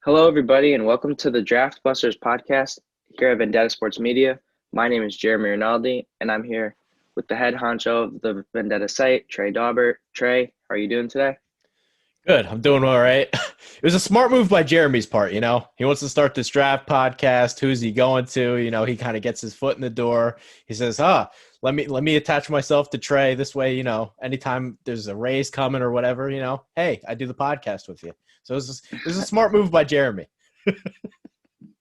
Hello, everybody, and welcome to the Draft Busters podcast here at Vendetta Sports Media. My name is Jeremy Rinaldi, and I'm here with the head honcho of the Vendetta site, Trey Daubert. Trey, how are you doing today? Good. I'm doing all right. It was a smart move by Jeremy's part, you know. He wants to start this draft podcast. Who's he going to? You know, he kind of gets his foot in the door. He says, let me attach myself to Trey. This way, you know, anytime there's a raise coming or whatever, you know, hey, I do the podcast with you. So it was a smart move by Jeremy.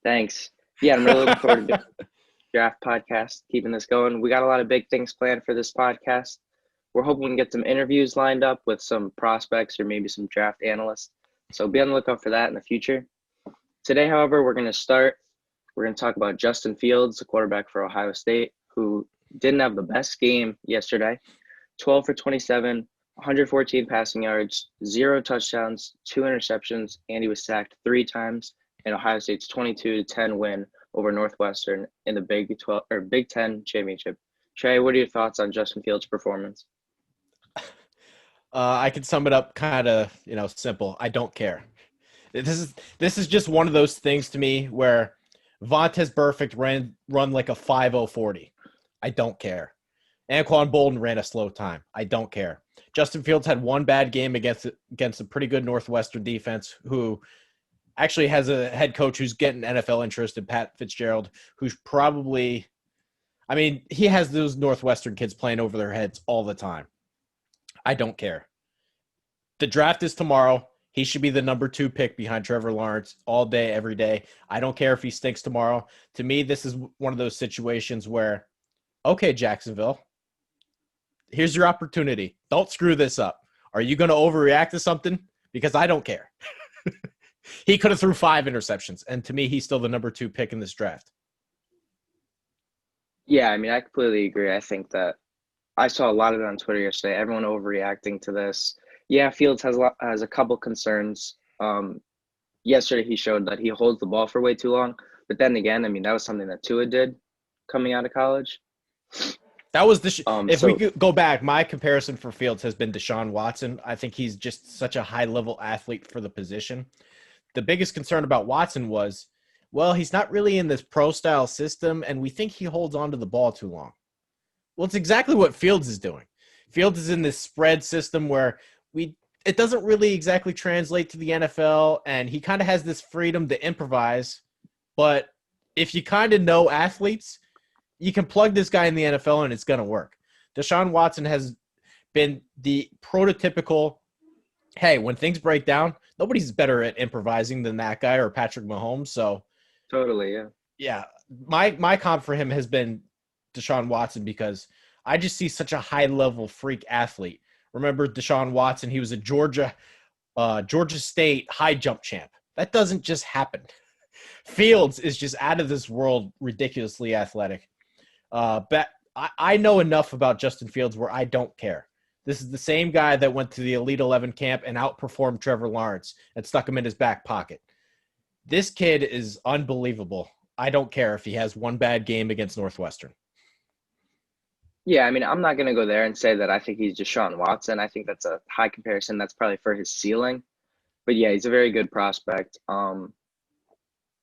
Thanks. Yeah, I'm really looking forward to the draft podcast, keeping this going. We got a lot of big things planned for this podcast. We're hoping to get some interviews lined up with some prospects or maybe some draft analysts. So be on the lookout for that in the future. Today, however, we're going to talk about Justin Fields, the quarterback for Ohio State, who didn't have the best game yesterday. 12 for 27, 114 passing yards, 0 touchdowns, 2 interceptions, and he was sacked 3 times in Ohio State's 22-10 win over Northwestern in the Big 10 championship. Trey, what are your thoughts on Justin Fields' performance? I can sum it up kind of, you know, simple. I don't care. This is just one of those things to me where Vontaze Burfict run like a 5:040. I don't care. Anquan Bolden ran a slow time. I don't care. Justin Fields had one bad game against a pretty good Northwestern defense who actually has a head coach who's getting NFL interest in Pat Fitzgerald, who's probably – I mean, he has those Northwestern kids playing over their heads all the time. I don't care. The draft is tomorrow. He should be the number 2 pick behind Trevor Lawrence all day, every day. I don't care if he stinks tomorrow. To me, this is one of those situations where, okay, Jacksonville, here's your opportunity. Don't screw this up. Are you going to overreact to something? Because I don't care. He could have threw 5 interceptions, and to me, he's still the number 2 pick in this draft. Yeah, I mean, I completely agree. I think that I saw a lot of it on Twitter yesterday. Everyone overreacting to this. Yeah, Fields has a couple concerns. Yesterday he showed that he holds the ball for way too long. But then again, I mean, that was something that Tua did coming out of college. That was the if we So could go back, my comparison for Fields has been Deshaun Watson. I think he's just such a high-level athlete for the position. The biggest concern about Watson was, well, he's not really in this pro-style system, and we think he holds on to the ball too long. Well, it's exactly what Fields is doing. Fields is in this spread system where it doesn't really exactly translate to the NFL, and he kind of has this freedom to improvise. But if you kind of know athletes, you can plug this guy in the NFL and it's going to work. Deshaun Watson has been the prototypical, hey, when things break down, nobody's better at improvising than that guy or Patrick Mahomes. So, totally, yeah. yeah, my comp for him has been Deshaun Watson because I just see such a high-level freak athlete. Remember Deshaun Watson? He was a Georgia State high jump champ. That doesn't just happen. Fields is just out of this world, ridiculously athletic. But I know enough about Justin Fields where I don't care. This is the same guy that went to the Elite 11 camp and outperformed Trevor Lawrence and stuck him in his back pocket. This kid is unbelievable. I don't care if he has one bad game against Northwestern. Yeah, I mean, I'm not going to go there and say that I think he's Deshaun Watson. I think that's a high comparison. That's probably for his ceiling. But yeah, he's a very good prospect.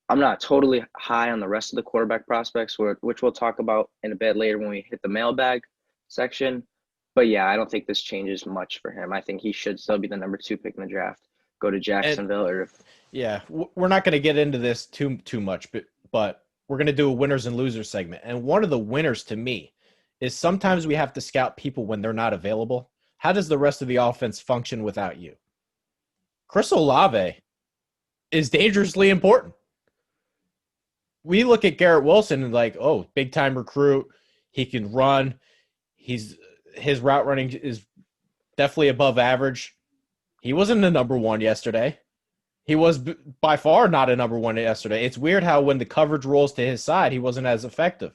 I'm not totally high on the rest of the quarterback prospects, which we'll talk about in a bit later when we hit the mailbag section. But yeah, I don't think this changes much for him. I think he should still be the number 2 pick in the draft. Go to And Jacksonville or if yeah, we're not going to get into this too much, but we're going to do a winners and losers segment. And one of the winners to me is sometimes we have to scout people when they're not available. How does the rest of the offense function without you? Chris Olave is dangerously important. We look at Garrett Wilson and like, oh, big time recruit. He can run. His route running is definitely above average. He wasn't a number 1 yesterday. He was by far not a number 1 yesterday. It's weird how when the coverage rolls to his side, he wasn't as effective.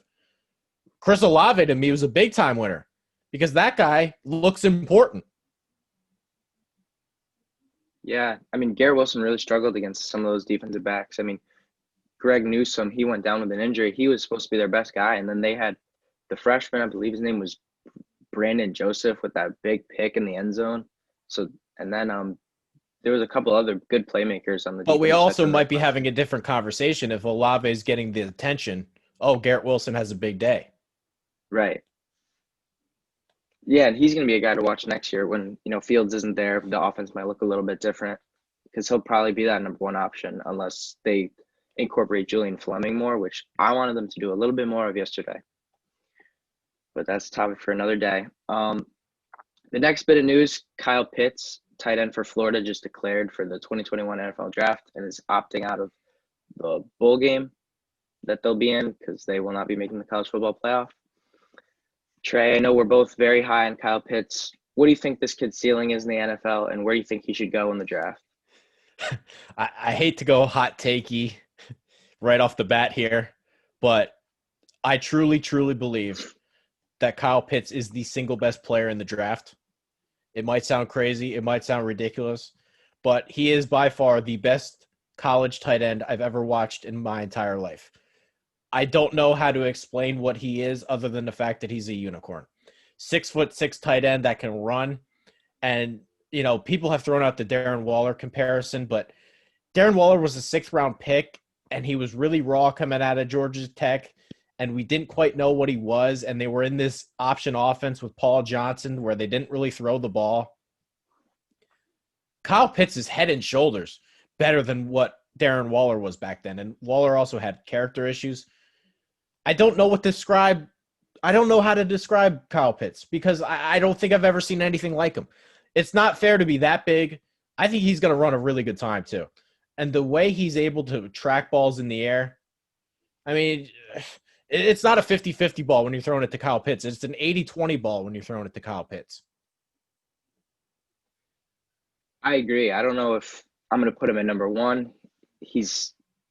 Chris Olave to me was a big time winner because that guy looks important. yeah, I mean, Garrett Wilson really struggled against some of those defensive backs. I mean, Greg Newsome, he went down with an injury. He was supposed to be their best guy. And then they had the freshman, I believe his name was Brandon Joseph with that big pick in the end zone. So, and then there was a couple other good playmakers on the But we defensive also spectrum. might be having a different conversation if Olave is getting the attention. Oh, Garrett Wilson has a big day. Right. Yeah, and he's going to be a guy to watch next year when, Fields isn't there. The offense might look a little bit different because he'll probably be that number one option unless they incorporate Julian Fleming more, which I wanted them to do a little bit more of yesterday. But that's a topic for another day. The next bit of news, Kyle Pitts, tight end for Florida, just declared for the 2021 NFL Draft and is opting out of the bowl game that they'll be in because they will not be making the college football playoff. Trey, I know we're both very high on Kyle Pitts. What do you think this kid's ceiling is in the NFL, and where do you think he should go in the draft? I hate to go hot takey right off the bat here, but I truly, truly believe that Kyle Pitts is the single best player in the draft. It might sound crazy. It might sound ridiculous, but he is by far the best college tight end I've ever watched in my entire life. I don't know how to explain what he is other than the fact that he's a unicorn. 6'6" tight end that can run. And, people have thrown out the Darren Waller comparison, but Darren Waller was a 6th-round pick, and he was really raw coming out of Georgia Tech, and we didn't quite know what he was, and they were in this option offense with Paul Johnson where they didn't really throw the ball. Kyle Pitts is head and shoulders better than what Darren Waller was back then, and Waller also had character issues. I don't know how to describe Kyle Pitts because I don't think I've ever seen anything like him. It's not fair to be that big. I think he's going to run a really good time too. And the way he's able to track balls in the air, I mean, it's not a 50-50 ball when you're throwing it to Kyle Pitts. It's an 80-20 ball when you're throwing it to Kyle Pitts. I agree. I don't know if I'm going to put him at number one.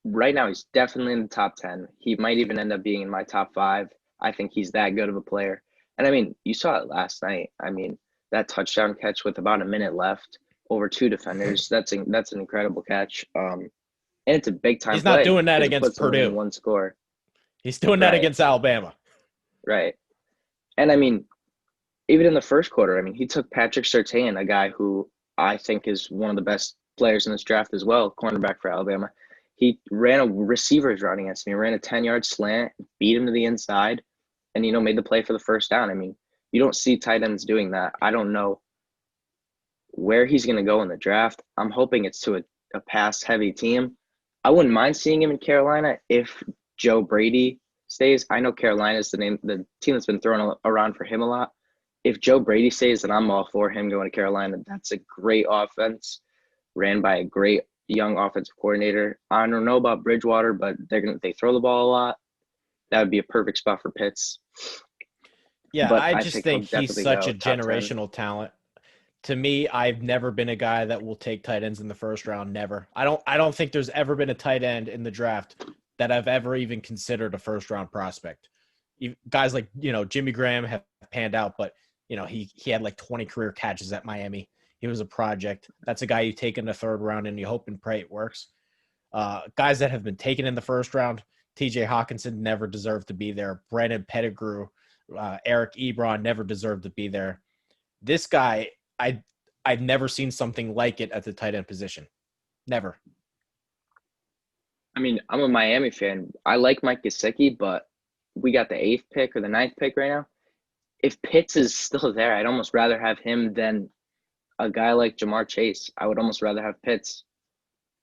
Right now, he's definitely in the top 10. He might even end up being in my top 5. I think he's that good of a player. And, I mean, you saw it last night. I mean, that touchdown catch with about a minute left over 2 defenders, that's an incredible catch. And it's a big-time play. He's not doing that against Purdue. One score. He's doing that against Alabama. Right. And, I mean, even in the first quarter, I mean, he took Patrick Surtain, a guy who I think is one of the best players in this draft as well, cornerback for Alabama. He ran a receiver's route against him. He ran a 10-yard slant, beat him to the inside, and, made the play for the first down. I mean, you don't see tight ends doing that. I don't know where he's going to go in the draft. I'm hoping it's to a pass-heavy team. I wouldn't mind seeing him in Carolina if Joe Brady stays. I know Carolina is the team that's been thrown around for him a lot. If Joe Brady stays, then I'm all for him going to Carolina. That's a great offense, ran by a great young offensive coordinator. I don't know about Bridgewater, but they throw the ball a lot. That would be a perfect spot for Pitts. Yeah, but I just think he's such a generational talent. To me, I've never been a guy that will take tight ends in the first round. Never. I don't think there's ever been a tight end in the draft that I've ever even considered a first round prospect. Guys like, Jimmy Graham have panned out, but he had like 20 career catches at Miami. He was a project. That's a guy you take in the third round and you hope and pray it works. Guys that have been taken in the first round, TJ Hawkinson never deserved to be there. Brandon Pettigrew, Eric Ebron never deserved to be there. This guy, I've never seen something like it at the tight end position. Never. I mean, I'm a Miami fan. I like Mike Gesicki, but we got the 8th pick or the 9th pick right now. If Pitts is still there, I'd almost rather have him than a guy like Jamar Chase. I would almost rather have Pitts.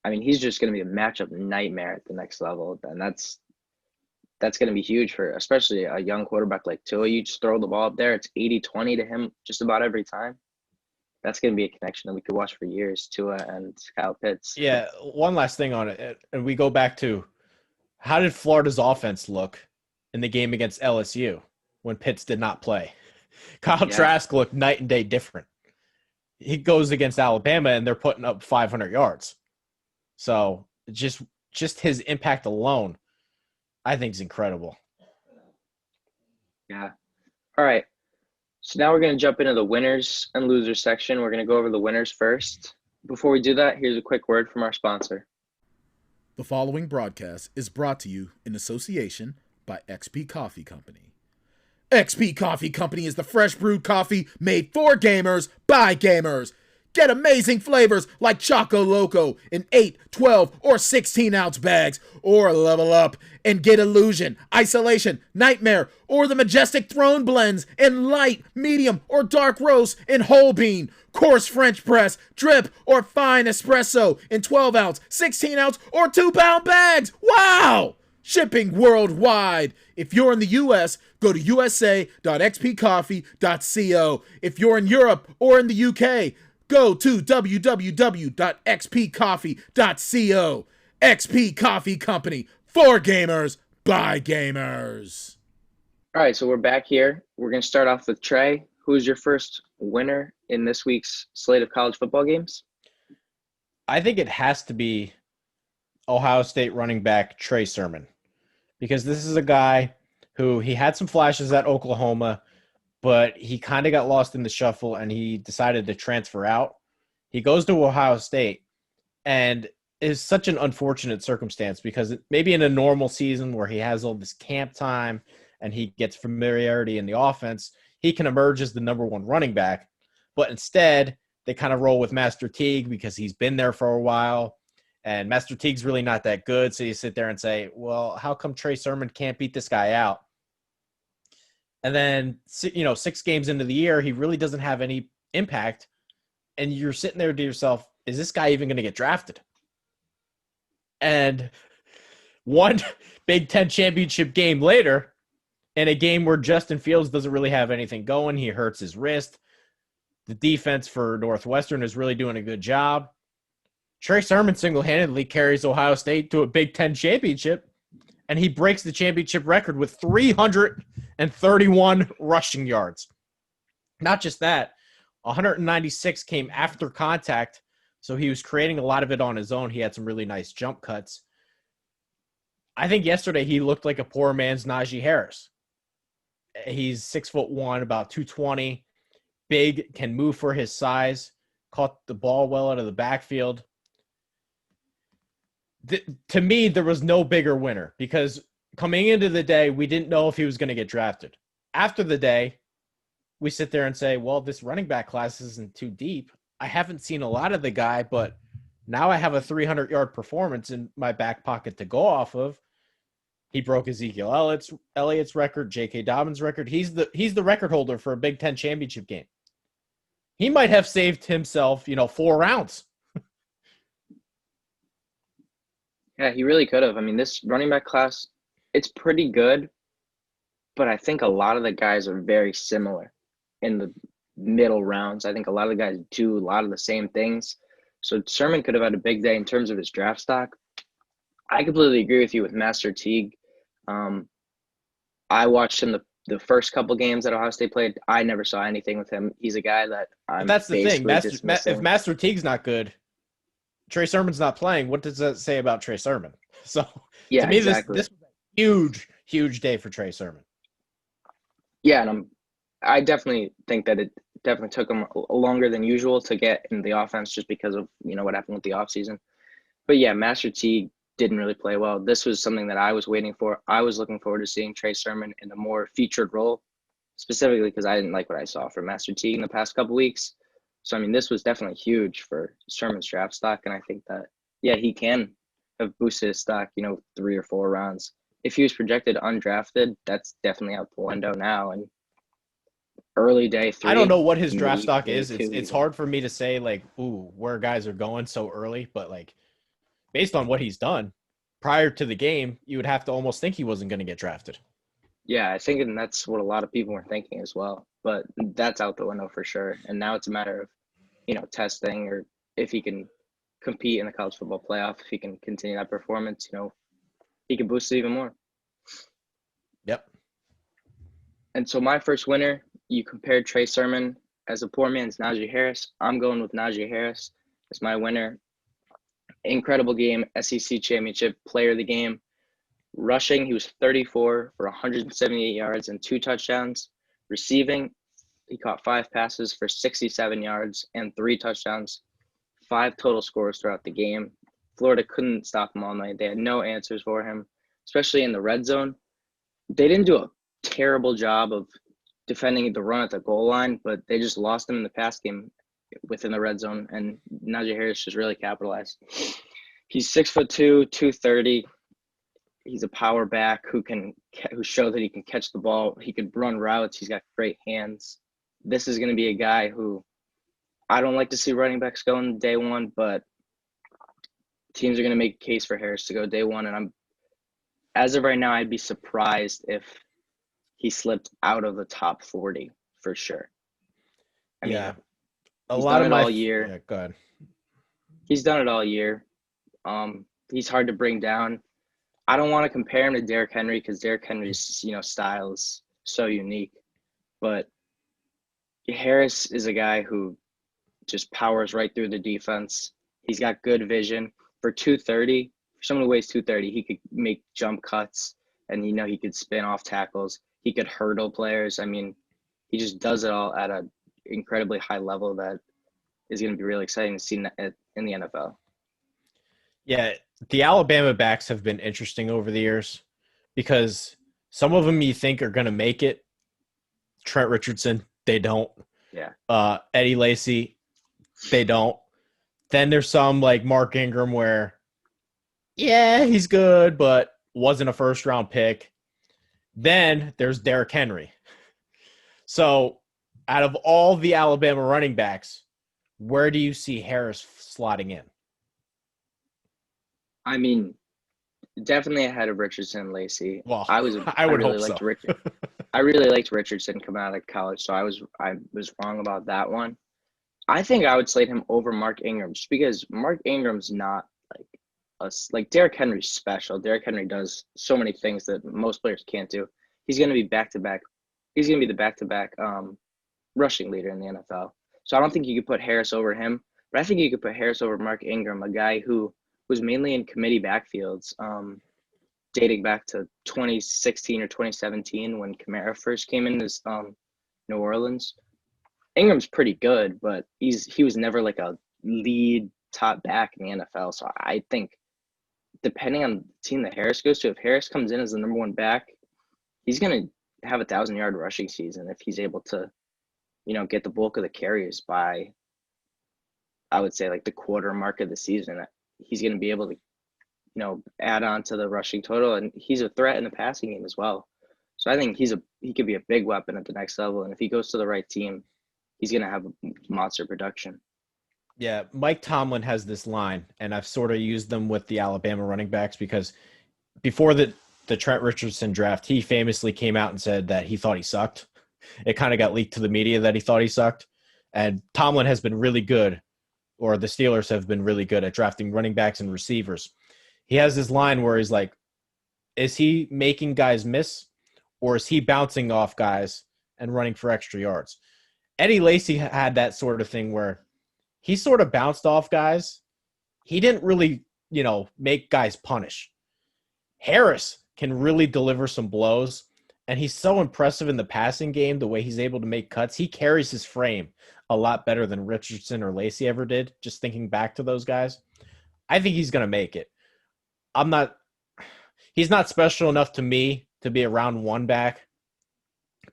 I mean, he's just going to be a matchup nightmare at the next level, and that's going to be huge for especially a young quarterback like Tua. You just throw the ball up there. It's 80-20 to him just about every time. That's going to be a connection that we could watch for years, Tua and Kyle Pitts. Yeah, one last thing on it, and we go back to how did Florida's offense look in the game against LSU when Pitts did not play? Kyle Trask looked night and day different. He goes against Alabama, and they're putting up 500 yards. So just his impact alone, I think, is incredible. Yeah. All right. So now we're going to jump into the winners and losers section. We're going to go over the winners first. Before we do that, here's a quick word from our sponsor. The following broadcast is brought to you in association by XP Coffee Company. XP Coffee Company is the fresh brewed coffee made for gamers by gamers. Get amazing flavors like Choco Loco in 8, 12, or 16-ounce bags. Or level up and get Illusion, Isolation, Nightmare, or the Majestic Throne blends in light, medium, or dark roast in whole bean, coarse French press, drip, or fine espresso in 12-ounce, 16-ounce, or 2-pound bags. Wow! Shipping worldwide. If you're in the US, go to usa.xpcoffee.co. If you're in Europe or in the UK, go to www.xpcoffee.co. XP Coffee Company. For gamers, by gamers. All right, so we're back here. We're going to start off with Trey. Who's your first winner in this week's slate of college football games? I think it has to be Ohio State running back Trey Sermon, because this is a guy who he had some flashes at Oklahoma, but he kind of got lost in the shuffle and he decided to transfer out. He goes to Ohio State and is such an unfortunate circumstance because maybe in a normal season where he has all this camp time and he gets familiarity in the offense, he can emerge as the number one running back. But instead, they kind of roll with Master Teague because he's been there for a while. And Master Teague's really not that good. So you sit there and say, well, how come Trey Sermon can't beat this guy out? And then, 6 games into the year, he really doesn't have any impact. And you're sitting there to yourself, is this guy even going to get drafted? And one Big Ten championship game later, in a game where Justin Fields doesn't really have anything going, he hurts his wrist. The defense for Northwestern is really doing a good job. Trey Sermon single-handedly carries Ohio State to a Big Ten championship, and he breaks the championship record with 331 rushing yards. Not just that, 196 came after contact, so he was creating a lot of it on his own. He had some really nice jump cuts. I think yesterday he looked like a poor man's Najee Harris. He's 6'1", about 220, big, can move for his size, caught the ball well out of the backfield. To me, there was no bigger winner because coming into the day, we didn't know if he was going to get drafted. After the day, we sit there and say, well, this running back class isn't too deep. I haven't seen a lot of the guy, but now I have a 300-yard performance in my back pocket to go off of. He broke Ezekiel Elliott's record, J.K. Dobbins' record. He's the record holder for a Big Ten championship game. He might have saved himself, 4 rounds. Yeah, he really could have. I mean, this running back class, it's pretty good, but I think a lot of the guys are very similar in the middle rounds. I think a lot of the guys do a lot of the same things. So Sermon could have had a big day in terms of his draft stock. I completely agree with you with Master Teague. I watched him the first couple games that Ohio State played. I never saw anything with him. He's a guy that I'm That's the thing. dismissing. If Master Teague's not good, Trey Sermon's not playing. What does that say about Trey Sermon? So yeah, to me, exactly. this was a huge, huge day for Trey Sermon. Yeah, and I definitely think that it definitely took him longer than usual to get in the offense just because of, what happened with the offseason. But yeah, Master Teague didn't really play well. This was something that I was waiting for. I was looking forward to seeing Trey Sermon in a more featured role, specifically because I didn't like what I saw from Master Teague in the past couple weeks. So, I mean, this was definitely huge for Sermon's draft stock, and I think that, yeah, he can have boosted his stock, 3 or 4 rounds. If he was projected undrafted, that's definitely out the window now. And early day 3. I don't know what his draft stock day is. 2, It's hard for me to say, where guys are going so early. But, based on what he's done prior to the game, you would have to almost think he wasn't going to get drafted. Yeah, I think that's what a lot of people were thinking as well. But that's out the window for sure. And now it's a matter of, testing or if he can compete in the college football playoff, if he can continue that performance, he can boost it even more. Yep. And so my first winner, you compared Trey Sermon as a poor man's Najee Harris. I'm going with Najee Harris as my winner. Incredible game, SEC championship, player of the game. Rushing, he was 34 for 178 yards and 2 touchdowns. Receiving, he caught 5 passes for 67 yards and 3 touchdowns. 5 total scores throughout the game. Florida couldn't stop him all night. They had no answers for him, especially in the red zone. They didn't do a terrible job of defending the run at the goal line, but they just lost him in the pass game within the red zone, and Najee Harris just really capitalized. He's 6'2", 230. He's a power back who showed that he can catch the ball. He could run routes. He's got great hands. This is going to be a guy who I don't like to see running backs go in day one, but teams are going to make a case for Harris to go day one. And as of right now, I'd be surprised if he slipped out of the top 40 for sure. I mean, a lot of all year. Yeah, go ahead. He's done it all year. He's hard to bring down. I don't want to compare him to Derrick Henry because Derrick Henry's style is so unique, but Harris is a guy who just powers right through the defense. He's got good vision. For 230, for someone who weighs 230, he could make jump cuts, and he could spin off tackles. He could hurdle players. I mean, he just does it all at an incredibly high level that is going to be really exciting to see in the NFL. Yeah, the Alabama backs have been interesting over the years because some of them you think are going to make it. Trent Richardson, they don't. Yeah. Eddie Lacy, they don't. Then there's some like Mark Ingram where, yeah, he's good, but wasn't a first-round pick. Then there's Derrick Henry. So out of all the Alabama running backs, where do you see Harris slotting in? I mean, definitely ahead of Richardson and Lacy. Well, I would really hope liked so. I really liked Richardson coming out of college, so I was wrong about that one. I think I would slate him over Mark Ingram just because Mark Ingram's not like Derrick Henry's special. Derrick Henry does so many things that most players can't do. He's going to be back-to-back. He's going to be the back-to-back rushing leader in the NFL. So I don't think you could put Harris over him, but I think you could put Harris over Mark Ingram, a guy who was mainly in committee backfields, dating back to 2016 or 2017 when Kamara first came in as New Orleans. Ingram's pretty good, but he was never like a lead top back in the NFL. So I think depending on the team that Harris goes to, if Harris comes in as the number one back, he's going to have 1,000-yard rushing season if he's able to, get the bulk of the carries by, I would say, like the quarter mark of the season. He's going to be able to, add on to the rushing total, and he's a threat in the passing game as well. So I think he could be a big weapon at the next level, and if he goes to the right team, he's going to have a monster production. Yeah, Mike Tomlin has this line, and I've sort of used them with the Alabama running backs because before the Trent Richardson draft, he famously came out and said that he thought he sucked. It kind of got leaked to the media that he thought he sucked. And Tomlin has been really good, or the Steelers have been really good at drafting running backs and receivers. He has this line where he's like, is he making guys miss, or is he bouncing off guys and running for extra yards? Eddie Lacy had that sort of thing where he sort of bounced off guys. He didn't really, make guys punish. Harris can really deliver some blows, and he's so impressive in the passing game, the way he's able to make cuts. He carries his frame a lot better than Richardson or Lacy ever did, just thinking back to those guys. I think he's going to make it. He's not special enough to me to be a round one back,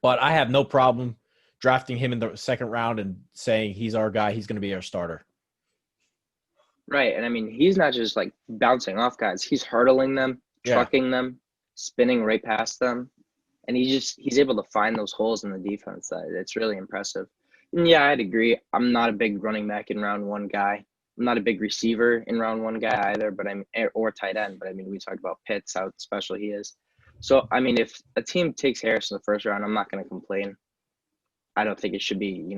but I have no problem drafting him in the second round and saying he's our guy. He's going to be our starter. Right. And I mean, he's not just like bouncing off guys. He's hurdling them, trucking them, spinning right past them. And he's able to find those holes in the defense. It's really impressive. And yeah, I'd agree. I'm not a big running back in round one guy. I'm not a big receiver in round one guy either, or tight end. But I mean, we talked about Pitts, how special he is. So, I mean, if a team takes Harris in the first round, I'm not going to complain. I don't think it should be,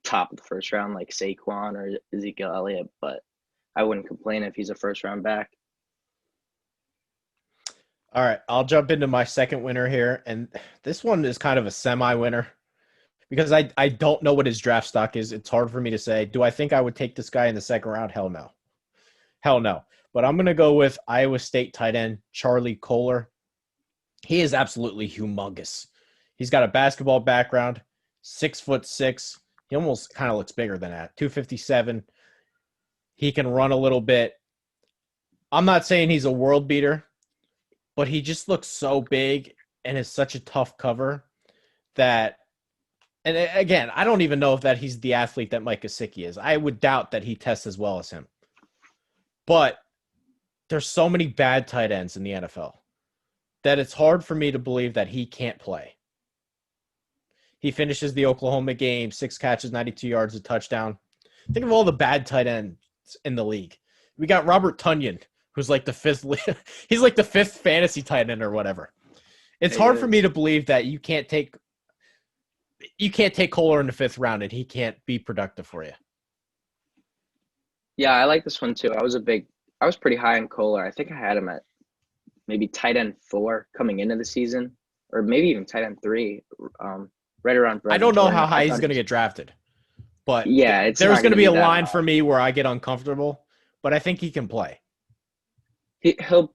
top of the first round like Saquon or Ezekiel Elliott, but I wouldn't complain if he's a first round back. All right, I'll jump into my second winner here, and this one is kind of a semi-winner because I don't know what his draft stock is. It's hard for me to say. Do I think I would take this guy in the second round? Hell no. But I'm going to go with Iowa State tight end Charlie Kolar. He is absolutely humongous. He's got a basketball background, 6'6". He almost kind of looks bigger than that, 257. He can run a little bit. I'm not saying he's a world beater, but he just looks so big and is such a tough cover that And again, I don't even know if that he's the athlete that Mike Gesicki is. I would doubt that he tests as well as him. But there's so many bad tight ends in the NFL that it's hard for me to believe that he can't play. He finishes the Oklahoma game, 6 catches, 92 yards, a touchdown. Think of all the bad tight ends in the league. We got Robert Tonyan, who's like the fifth. He's like the 5th fantasy tight end or whatever. It's hard for me to believe that you can't take Kohler in the 5th round and he can't be productive for you. Yeah, I like this one too. I was pretty high on Kohler. I think I had him at maybe tight end 4 coming into the season, or maybe even tight end 3, right around Brett. I don't know how high he's going to get drafted, but yeah, there's going to be a line for me where I get uncomfortable, but I think he can play. He'll,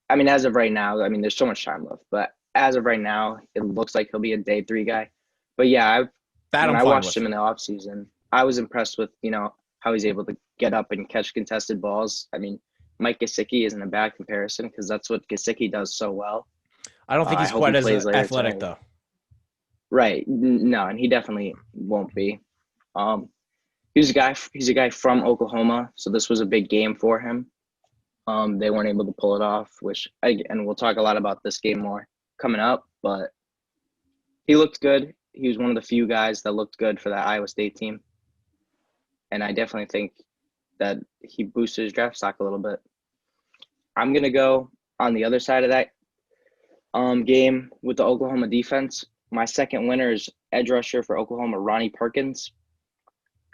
I mean, as of right now, I mean, there's so much time left, but as of right now, it looks like he'll be a day 3 guy. But yeah, when I watched him in the offseason, I was impressed with, how he's able to get up and catch contested balls. I mean, Mike Gesicki isn't a bad comparison because that's what Gesicki does so well. I don't think he's quite as athletic, though. Right. No, and he definitely won't be. He's a guy from Oklahoma, so this was a big game for him. They weren't able to pull it off, and we'll talk a lot about this game more coming up, but he looked good. He was one of the few guys that looked good for that Iowa State team. And I definitely think that he boosted his draft stock a little bit. I'm going to go on the other side of that game with the Oklahoma defense. My second winner is edge rusher for Oklahoma, Ronnie Perkins.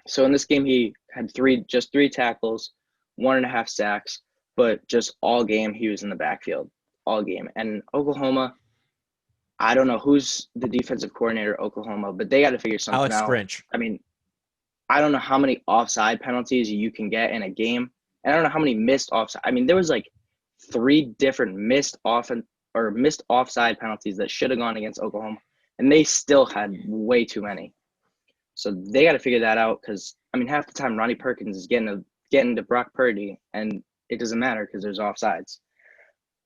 So in this game, he had just three tackles, 1.5 sacks, but just all game he was in the backfield, all game. And Oklahoma, I don't know who's the defensive coordinator at Oklahoma, but they got to figure something out. Alex Grinch. I mean, I don't know how many offside penalties you can get in a game. And I don't know how many missed offside. I mean, there was like 3 different missed offside penalties that should have gone against Oklahoma, and they still had way too many. So they got to figure that out because, I mean, half the time Ronnie Perkins is getting to Brock Purdy, and it doesn't matter because there's offsides.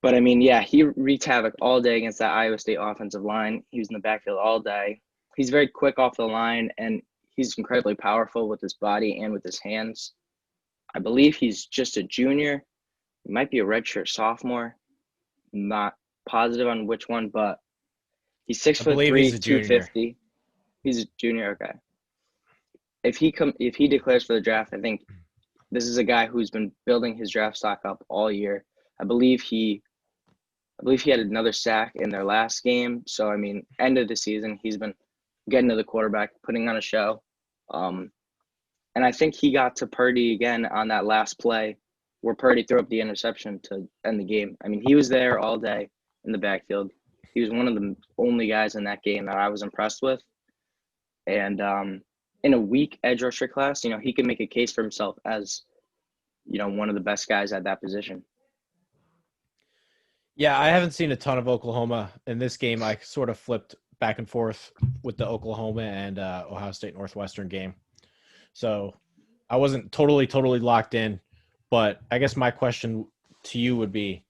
But, I mean, yeah, he wreaked havoc all day against that Iowa State offensive line. He was in the backfield all day. He's very quick off the line, and he's incredibly powerful with his body and with his hands. I believe he's just a junior. He might be a redshirt sophomore. I'm not positive on which one, but he's 6'3", 250. He's a junior, okay. If he declares for the draft, I think this is a guy who's been building his draft stock up all year. I believe he had another sack in their last game. So, I mean, end of the season, he's been getting to the quarterback, putting on a show. And I think he got to Purdy again on that last play where Purdy threw up the interception to end the game. I mean, he was there all day in the backfield. He was one of the only guys in that game that I was impressed with. And in a weak edge rusher class, he can make a case for himself as, one of the best guys at that position. Yeah, I haven't seen a ton of Oklahoma. In this game, I sort of flipped back and forth with the Oklahoma and Ohio State Northwestern game. So I wasn't totally locked in. But I guess my question to you would be,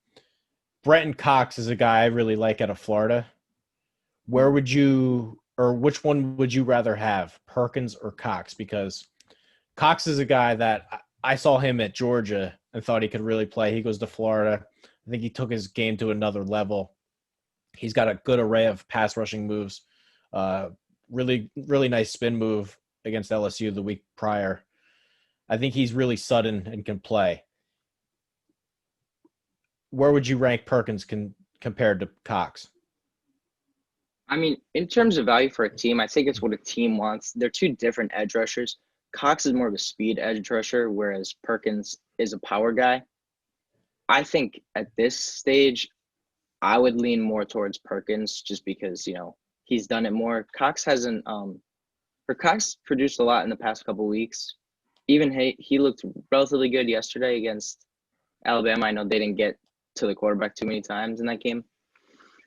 Brenton Cox is a guy I really like out of Florida. Which one would you rather have, Perkins or Cox? Because Cox is a guy that I saw him at Georgia and thought he could really play. He goes to Florida. I think he took his game to another level. He's got a good array of pass rushing moves. Really, really nice spin move against LSU the week prior. I think he's really sudden and can play. Where would you rank Perkins compared to Cox? I mean, in terms of value for a team, I think it's what a team wants. They're two different edge rushers. Cox is more of a speed edge rusher, whereas Perkins is a power guy. I think at this stage, I would lean more towards Perkins just because, he's done it more. Cox hasn't Cox produced a lot in the past couple weeks. Even he looked relatively good yesterday against Alabama. I know they didn't get to the quarterback too many times in that game.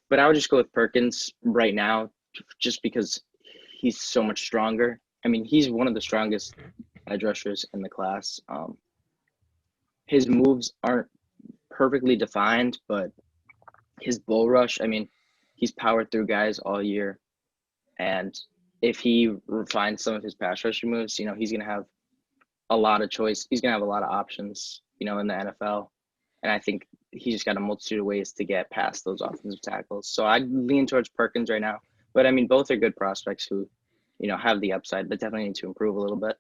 But I would just go with Perkins right now just because he's so much stronger. I mean, he's one of the strongest edge rushers in the class. His moves aren't perfectly defined, but his bull rush, I mean, he's powered through guys all year. And if he refines some of his pass rushing moves, he's going to have a lot of choice. He's going to have a lot of options, in the NFL. And I think he's just got a multitude of ways to get past those offensive tackles. So I lean towards Perkins right now. But, both are good prospects who, have the upside, but definitely need to improve a little bit.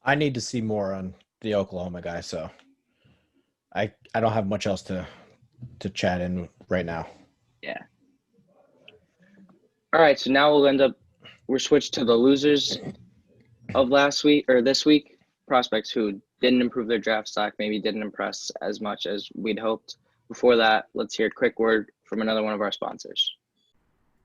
I need to see more on the Oklahoma guy, so I don't have much else to chat in right now. Yeah. All right, so now we're switched to the losers of last week or this week, prospects who didn't improve their draft stock, maybe didn't impress as much as we'd hoped. Before that, let's hear a quick word from another one of our sponsors.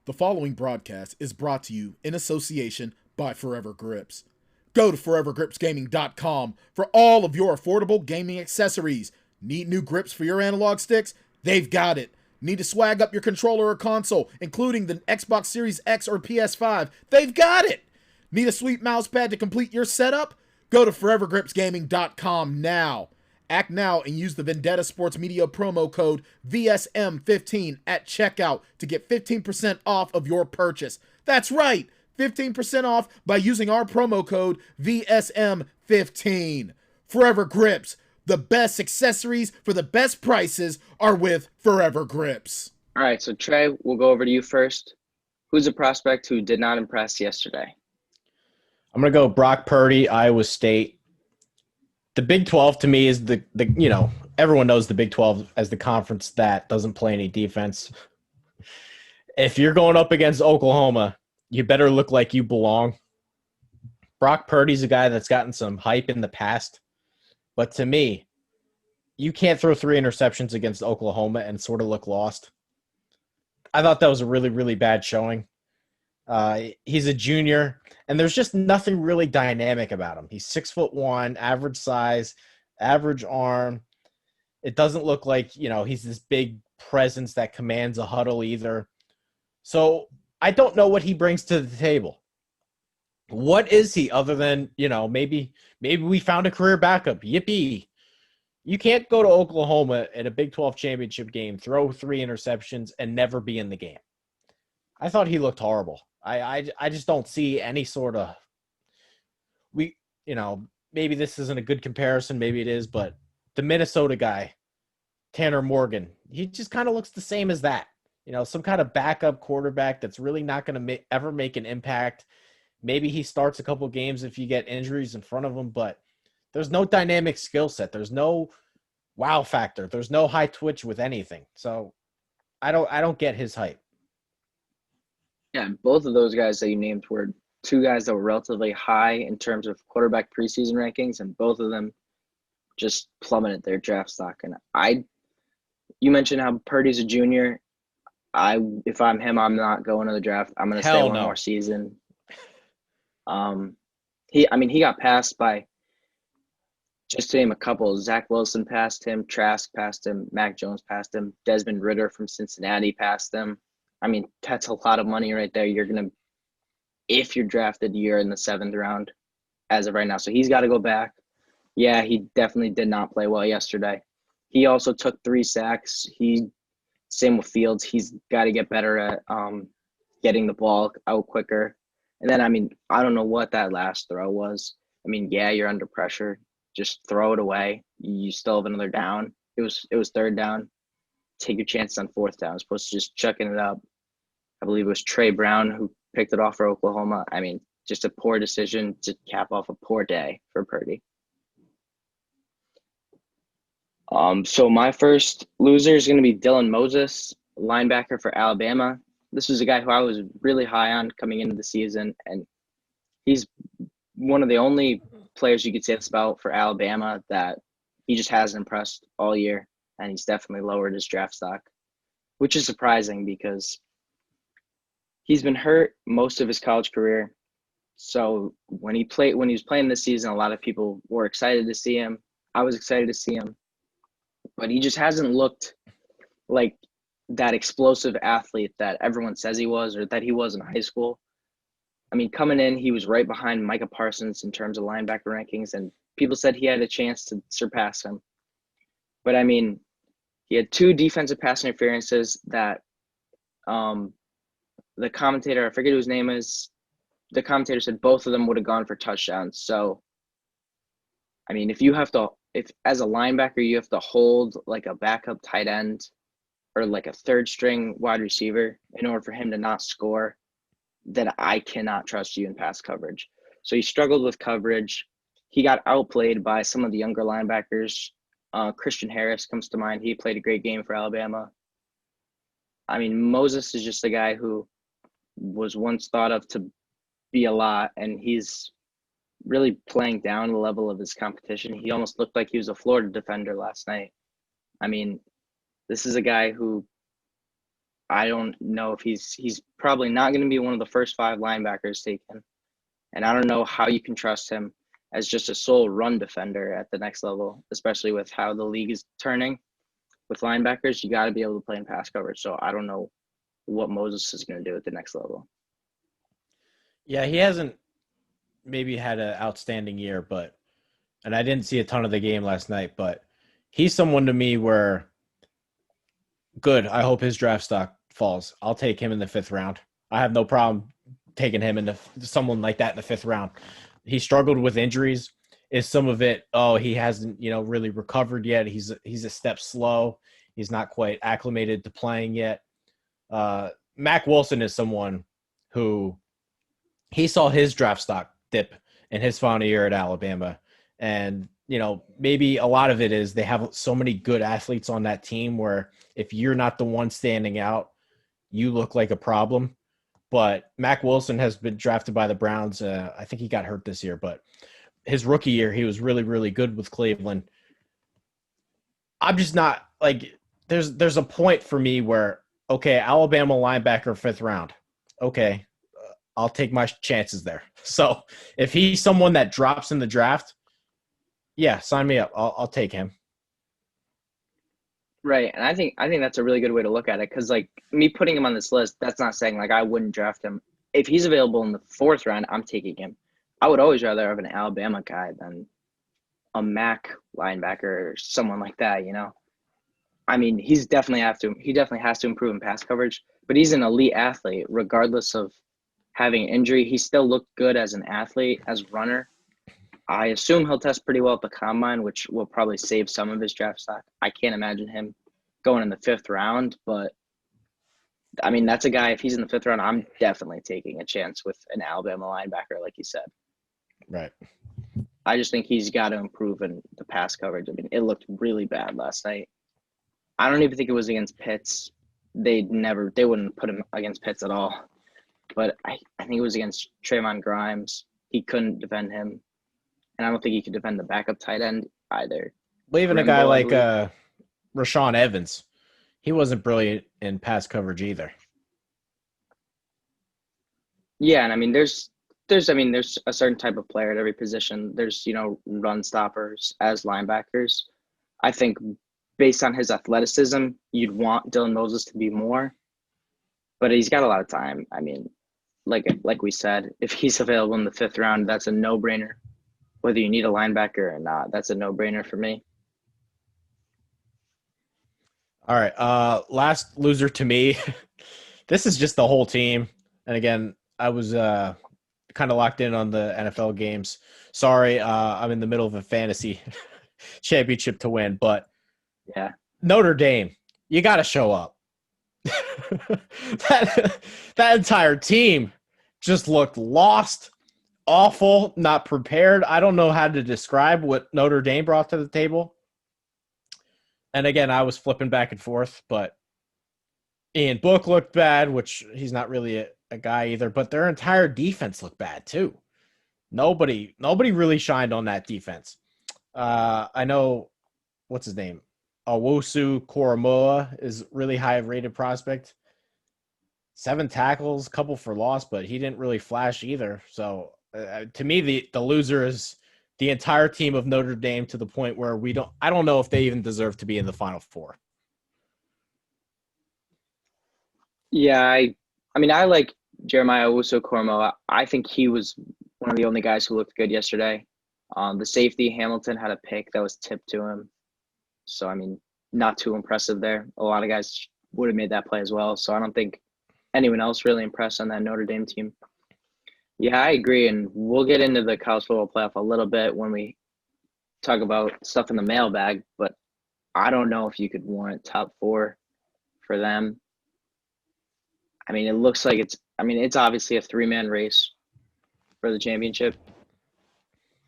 The following broadcast is brought to you in association by Forever Grips. Go to forevergripsgaming.com for all of your affordable gaming accessories. Need new grips for your analog sticks? They've got it. Need to swag up your controller or console, including the Xbox Series X or PS5? They've got it. Need a sweet mouse pad to complete your setup? Go to forevergripsgaming.com now. Act now and use the Vendetta Sports Media promo code VSM15 at checkout to get 15% off of your purchase. That's right, 15% off by using our promo code VSM15. Forever Grips, the best accessories for the best prices are with Forever Grips. All right, so Trey, we'll go over to you first. Who's a prospect who did not impress yesterday? I'm going to go Brock Purdy, Iowa State. The Big 12 to me is the everyone knows the Big 12 as the conference that doesn't play any defense. If you're going up against Oklahoma, you better look like you belong. Brock Purdy's a guy that's gotten some hype in the past. But to me, you can't throw 3 interceptions against Oklahoma and sort of look lost. I thought that was a really, really bad showing. He's a junior, and there's just nothing really dynamic about him. He's 6'1", average size, average arm. It doesn't look like, he's this big presence that commands a huddle either. So I don't know what he brings to the table. What is he other than, maybe we found a career backup. Yippee. You can't go to Oklahoma at a Big 12 championship game, throw 3 interceptions, and never be in the game. I thought he looked horrible. I just don't see any sort of maybe this isn't a good comparison, maybe it is, but the Minnesota guy, Tanner Morgan, he just kind of looks the same as that. Some kind of backup quarterback that's really not going to ever make an impact. Maybe he starts a couple games if you get injuries in front of him, but there's no dynamic skill set. There's no wow factor. There's no high twitch with anything. So I don't get his hype. Yeah, both of those guys that you named were 2 guys that were relatively high in terms of quarterback preseason rankings, and both of them just plummeted their draft stock. And you mentioned how Purdy's a junior. If I'm him, I'm not going to the draft. I'm going to stay one more season. He got passed by, just to name a couple, Zach Wilson passed him, Trask passed him, Mac Jones passed him, Desmond Ridder from Cincinnati passed him. That's a lot of money right there. If you're drafted, you're in the 7th round as of right now. So he's got to go back. Yeah, he definitely did not play well yesterday. He also took 3 sacks. Same with Fields. He's got to get better at getting the ball out quicker. And then, I don't know what that last throw was. Yeah, you're under pressure. Just throw it away. You still have another down. It was 3rd down. Take your chances on 4th down as opposed to just chucking it up. I believe it was Trey Brown who picked it off for Oklahoma. Just a poor decision to cap off a poor day for Purdy. So my first loser is going to be Dylan Moses, linebacker for Alabama. This was a guy who I was really high on coming into the season, and he's one of the only players you could say this about for Alabama that he just hasn't impressed all year, and he's definitely lowered his draft stock, which is surprising because he's been hurt most of his college career. So when he was playing this season, a lot of people were excited to see him. I was excited to see him, but he just hasn't looked like that explosive athlete that everyone says he was or that he was in high school. Coming in, he was right behind Micah Parsons in terms of linebacker rankings, and people said he had a chance to surpass him. But, he had 2 defensive pass interferences that the commentator, I forget who his name is, the commentator said both of them would have gone for touchdowns. So, I mean, if as a linebacker, you have to hold like a backup tight end or like a third string wide receiver in order for him to not score, then I cannot trust you in pass coverage. So he struggled with coverage. He got outplayed by some of the younger linebackers. Christian Harris comes to mind. He played a great game for Alabama. I mean, Moses is just a guy who was once thought of to be a lot, and he's really playing down the level of his competition. He almost looked like he was a Florida defender last night. I mean, this is a guy who I don't know if he's probably not going to be one of the first 5 linebackers taken. And I don't know how you can trust him as just a sole run defender at the next level, especially with how the league is turning. With linebackers, you got to be able to play in pass coverage. So I don't know what Moses is going to do at the next level. Yeah, he hasn't maybe had an outstanding year, and I didn't see a ton of the game last night, but he's someone to me where good. I hope his draft stock falls. I'll take him in the 5th round. I have no problem taking him into someone like that in the 5th round. He struggled with injuries. Is some of it, he hasn't, really recovered yet. He's a step slow. He's not quite acclimated to playing yet. Mac Wilson is someone who he saw his draft stock dip in his final year at Alabama. And, maybe a lot of it is they have so many good athletes on that team where if you're not the one standing out, you look like a problem. But Mac Wilson has been drafted by the Browns. I think he got hurt this year, but his rookie year, he was really, really good with Cleveland. I'm just not like there's a point for me where, okay, Alabama linebacker 5th round. Okay, I'll take my chances there. So if he's someone that drops in the draft, yeah, sign me up. I'll take him. Right, and I think that's a really good way to look at it because, like, me putting him on this list, that's not saying, like, I wouldn't draft him. If he's available in the 4th round, I'm taking him. I would always rather have an Alabama guy than a Mac linebacker or someone like that, I mean, he definitely has to improve in pass coverage, but he's an elite athlete regardless of having injury. He still looked good as an athlete, as a runner. I assume he'll test pretty well at the combine, which will probably save some of his draft stock. I can't imagine him going in the 5th round, but I mean, that's a guy, if he's in the 5th round, I'm definitely taking a chance with an Alabama linebacker, like you said. Right. I just think he's got to improve in the pass coverage. I mean, it looked really bad last night. I don't even think it was against Pitts. They wouldn't put him against Pitts at all. But I think it was against Trayvon Grimes. He couldn't defend him. And I don't think he could defend the backup tight end either. Well, even a guy like Rashawn Evans, he wasn't brilliant in pass coverage either. Yeah, and I mean, there's a certain type of player at every position. There's, run stoppers as linebackers. I think based on his athleticism, you'd want Dylan Moses to be more, but he's got a lot of time. I mean, like we said, if he's available in the 5th round, that's a no-brainer. Whether you need a linebacker or not, that's a no-brainer for me. All right, last loser to me. This is just the whole team. And again, I was kind of locked in on the NFL games. Sorry, I'm in the middle of a fantasy championship to win, but yeah, Notre Dame, you got to show up. that entire team just looked lost, awful, not prepared. I don't know how to describe what Notre Dame brought to the table. And again, I was flipping back and forth, but Ian Book looked bad, which he's not really a guy either, but their entire defense looked bad too. Nobody really shined on that defense. I know, what's his name? Owusu Koromoa is really high rated prospect. 7 tackles, couple for loss, but he didn't really flash either. So to me, the loser is the entire team of Notre Dame, to the point where I don't know if they even deserve to be in the Final Four. Yeah, I mean, I like Jeremiah Owusu-Koramoah. I think he was one of the only guys who looked good yesterday. The safety, Hamilton, had a pick that was tipped to him. So, I mean, not too impressive there. A lot of guys would have made that play as well. So I don't think anyone else really impressed on that Notre Dame team. Yeah, I agree. And we'll get into the college football playoff a little bit when we talk about stuff in the mailbag, but I don't know if you could warrant top 4 for them. I mean, it looks like it's obviously a 3-man race for the championship.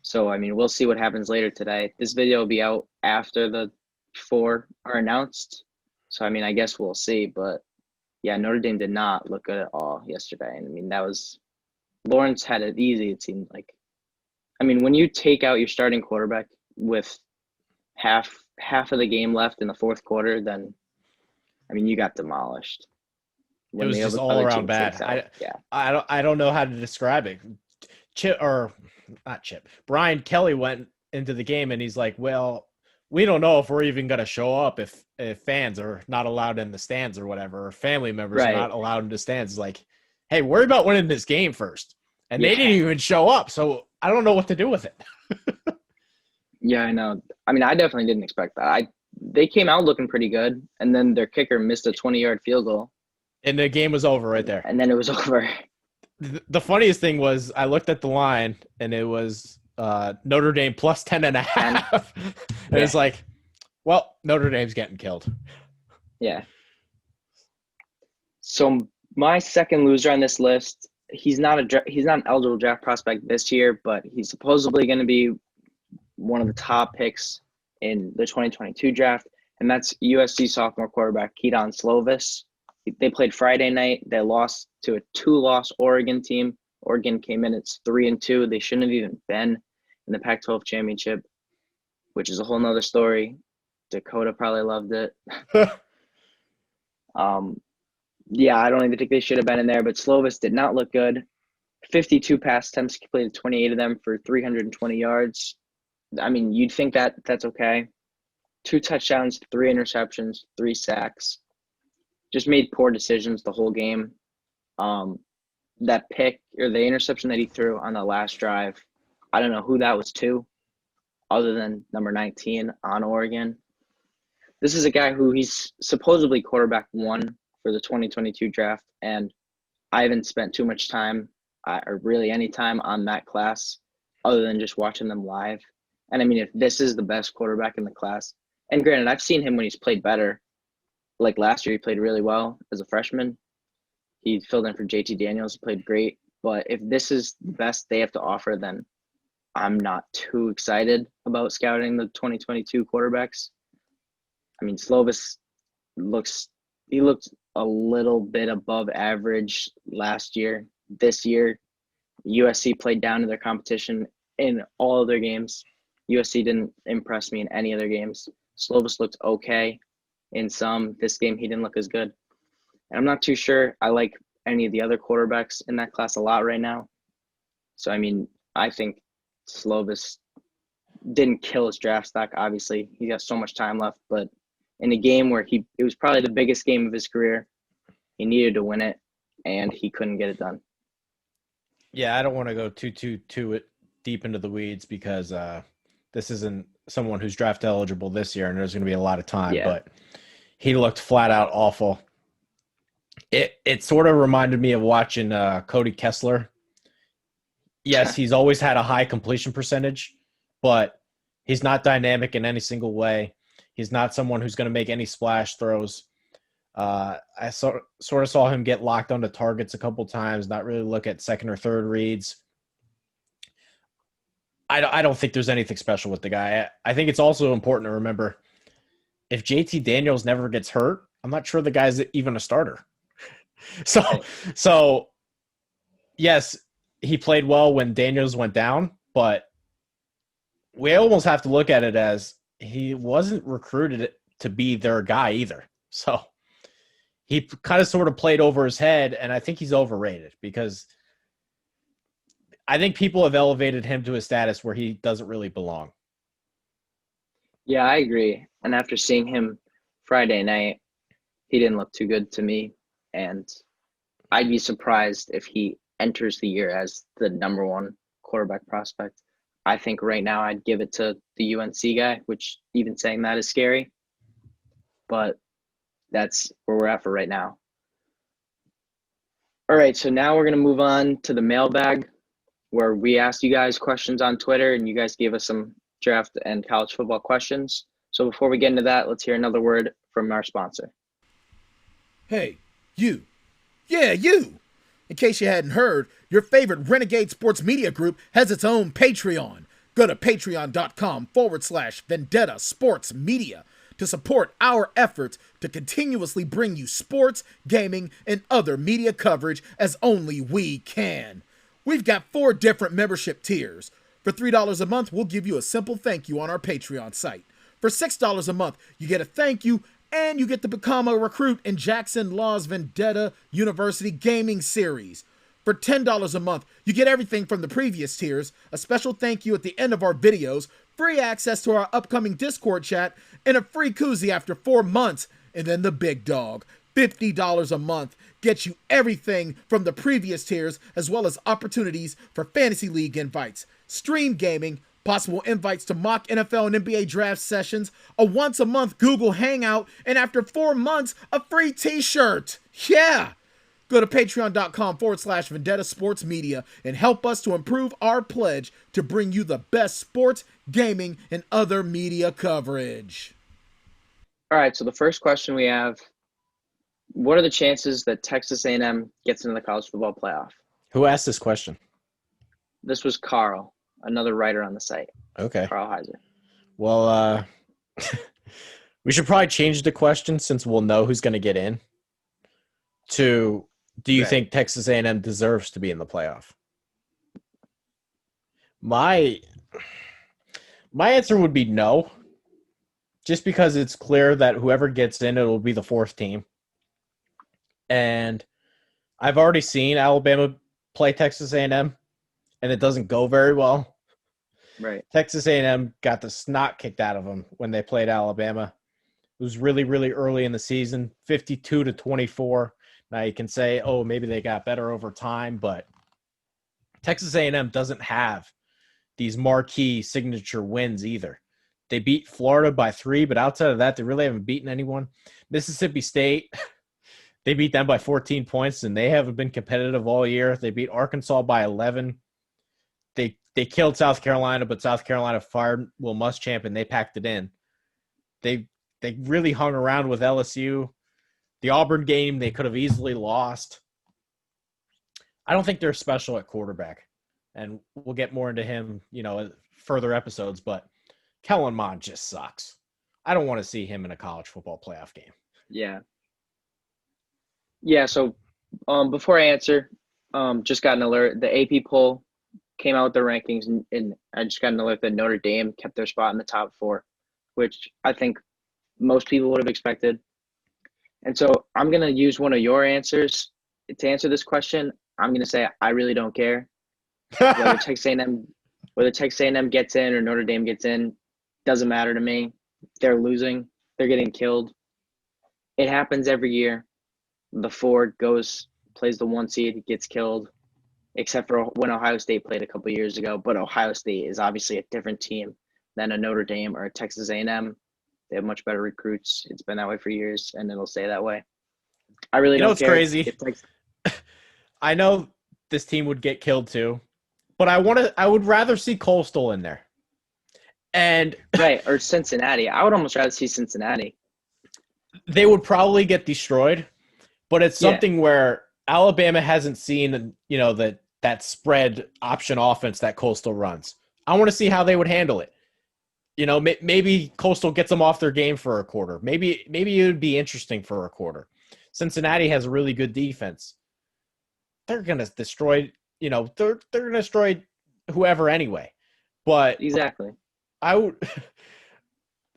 So, I mean, we'll see what happens later today. This video will be out after the 4 are announced. So, I mean, I guess we'll see. But, yeah, Notre Dame did not look good at all yesterday. And, I mean, Lawrence had it easy, it seemed like. I mean, when you take out your starting quarterback with half of the game left in the fourth quarter, then, I mean, you got demolished. It was just all around bad. I don't know how to describe it. Brian Kelly went into the game and he's like, well, we don't know if we're even going to show up if fans are not allowed in the stands or whatever, or family members are not allowed in the stands. It's like, hey, worry about winning this game first. And they didn't even show up. So I don't know what to do with it. Yeah, I know. I mean, I definitely didn't expect that. They came out looking pretty good, and then their kicker missed a 20-yard field goal. And the game was over right there. And then it was over. The funniest thing was I looked at the line, and it was Notre Dame plus 10.5. And it's like, well, Notre Dame's getting killed. Yeah. So my second loser on this list, he's not an eligible draft prospect this year, but he's supposedly going to be one of the top picks in the 2022 draft, and that's USC sophomore quarterback Kedon Slovis. They played Friday night. They lost to a 2-loss Oregon team. Oregon came in at 3-2. They shouldn't have even been in the Pac-12 championship, which is a whole nother story. Dakota probably loved it. Yeah, I don't even think they should have been in there, but Slovis did not look good. 52 pass attempts, completed 28 of them for 320 yards. I mean, you'd think that's okay. 2 touchdowns, 3 interceptions, 3 sacks. Just made poor decisions the whole game. That pick or the interception that he threw on the last drive, I don't know who that was to, other than number 19 on Oregon. This is a guy who he's supposedly quarterback 1 for the 2022 draft, and I haven't spent too much time or really any time on that class other than just watching them live. And I mean, if this is the best quarterback in the class, and granted, I've seen him when he's played better. Like last year, he played really well as a freshman. He filled in for JT Daniels. He played great. But if this is the best they have to offer, then I'm not too excited about scouting the 2022 quarterbacks. I mean, Slovis looked a little bit above average last year. This year, USC played down to their competition in all of their games. USC didn't impress me in any of their games. Slovis looked okay in some. This game, he didn't look as good. And I'm not too sure I like any of the other quarterbacks in that class a lot right now. So, I mean, I think Slovis didn't kill his draft stock, obviously. He got so much time left. But in a game where it was probably the biggest game of his career, he needed to win it, and he couldn't get it done. Yeah, I don't want to go too deep into the weeds because this isn't someone who's draft eligible this year, and there's going to be a lot of time. Yeah. But he looked flat out awful. It sort of reminded me of watching Cody Kessler. Yes, he's always had a high completion percentage, but he's not dynamic in any single way. He's not someone who's going to make any splash throws. I sort of saw him get locked onto targets a couple times, not really look at second or third reads. I don't think there's anything special with the guy. I think it's also important to remember if JT Daniels never gets hurt, I'm not sure the guy's even a starter. So yes, he played well when Daniels went down, but we almost have to look at it as he wasn't recruited to be their guy either. So he kind of sort of played over his head, and I think he's overrated because I think people have elevated him to a status where he doesn't really belong. Yeah, I agree. And after seeing him Friday night, he didn't look too good to me. And I'd be surprised if he enters the year as the number 1 quarterback prospect. I think right now I'd give it to the UNC guy, which even saying that is scary. But that's where we're at for right now. All right, so now we're going to move on to the mailbag. where we asked you guys questions on Twitter and you guys gave us some draft and college football questions. So before we get into that, let's hear another word from our sponsor. Hey, you. Yeah, you. In case you hadn't heard, your favorite Renegade Sports Media Group has its own Patreon. Go to patreon.com/Vendetta Sports Media to support our efforts to continuously bring you sports, gaming, and other media coverage as only we can. We've got 4 different membership tiers. For $3 a month, we'll give you a simple thank you on our Patreon site. For $6 a month, you get a thank you and you get to become a recruit in Jackson Law's Vendetta University Gaming Series. For $10 a month, you get everything from the previous tiers, a special thank you at the end of our videos, free access to our upcoming Discord chat, and a free koozie after 4 months. And then the big dog, $50 a month, gets you everything from the previous tiers, as well as opportunities for Fantasy League invites, stream gaming, possible invites to mock NFL and NBA draft sessions, a once-a-month Google Hangout, and after 4 months, a free t-shirt. Yeah! Go to patreon.com/Vendetta Sports Media and help us to improve our pledge to bring you the best sports, gaming, and other media coverage. All right, so the first question we have, what are the chances that Texas A&M gets into the college football playoff? Who asked this question? This was Carl, another writer on the site. Okay. Carl Heiser. Well, we should probably change the question since we'll know who's going to get in to, do you think Texas A&M deserves to be in the playoff? My answer would be no, just because it's clear that whoever gets in, it'll be the 4th team. And I've already seen Alabama play Texas A&M, and it doesn't go very well. Right. Texas A&M got the snot kicked out of them when they played Alabama. It was really, really early in the season, 52-24. Now you can say, oh, maybe they got better over time, but Texas A&M doesn't have these marquee signature wins either. They beat Florida by 3, but outside of that, they really haven't beaten anyone. Mississippi State, they beat them by 14 points, and they haven't been competitive all year. They beat Arkansas by 11. They killed South Carolina, but South Carolina fired Will Muschamp, and they packed it in. They really hung around with LSU. The Auburn game, they could have easily lost. I don't think they're special at quarterback, and we'll get more into him, further episodes, but Kellen Mond just sucks. I don't want to see him in a college football playoff game. Yeah. Yeah, so before I answer, just got an alert. The AP poll came out with their rankings, and I just got an alert that Notre Dame kept their spot in the top 4, which I think most people would have expected. And so I'm going to use one of your answers to answer this question. I'm going to say I really don't care. Whether Texas A&M gets in or Notre Dame gets in, doesn't matter to me. They're losing. They're getting killed. It happens every year. The 4 plays the 1 seed, gets killed, except for when Ohio State played a couple years ago. But Ohio State is obviously a different team than a Notre Dame or a Texas A&M. They have much better recruits. It's been that way for years, and it'll stay that way. I really don't care. It's crazy. I know this team would get killed too, but I would rather see Coastal in there. And right, or Cincinnati. I would almost rather see Cincinnati. They would probably get destroyed, but it's something where Alabama hasn't seen, that spread option offense that Coastal runs. I want to see how they would handle it. Maybe Coastal gets them off their game for a quarter. Maybe it would be interesting for a quarter. Cincinnati has a really good defense. They're going to destroy, they're going to destroy whoever anyway. But exactly.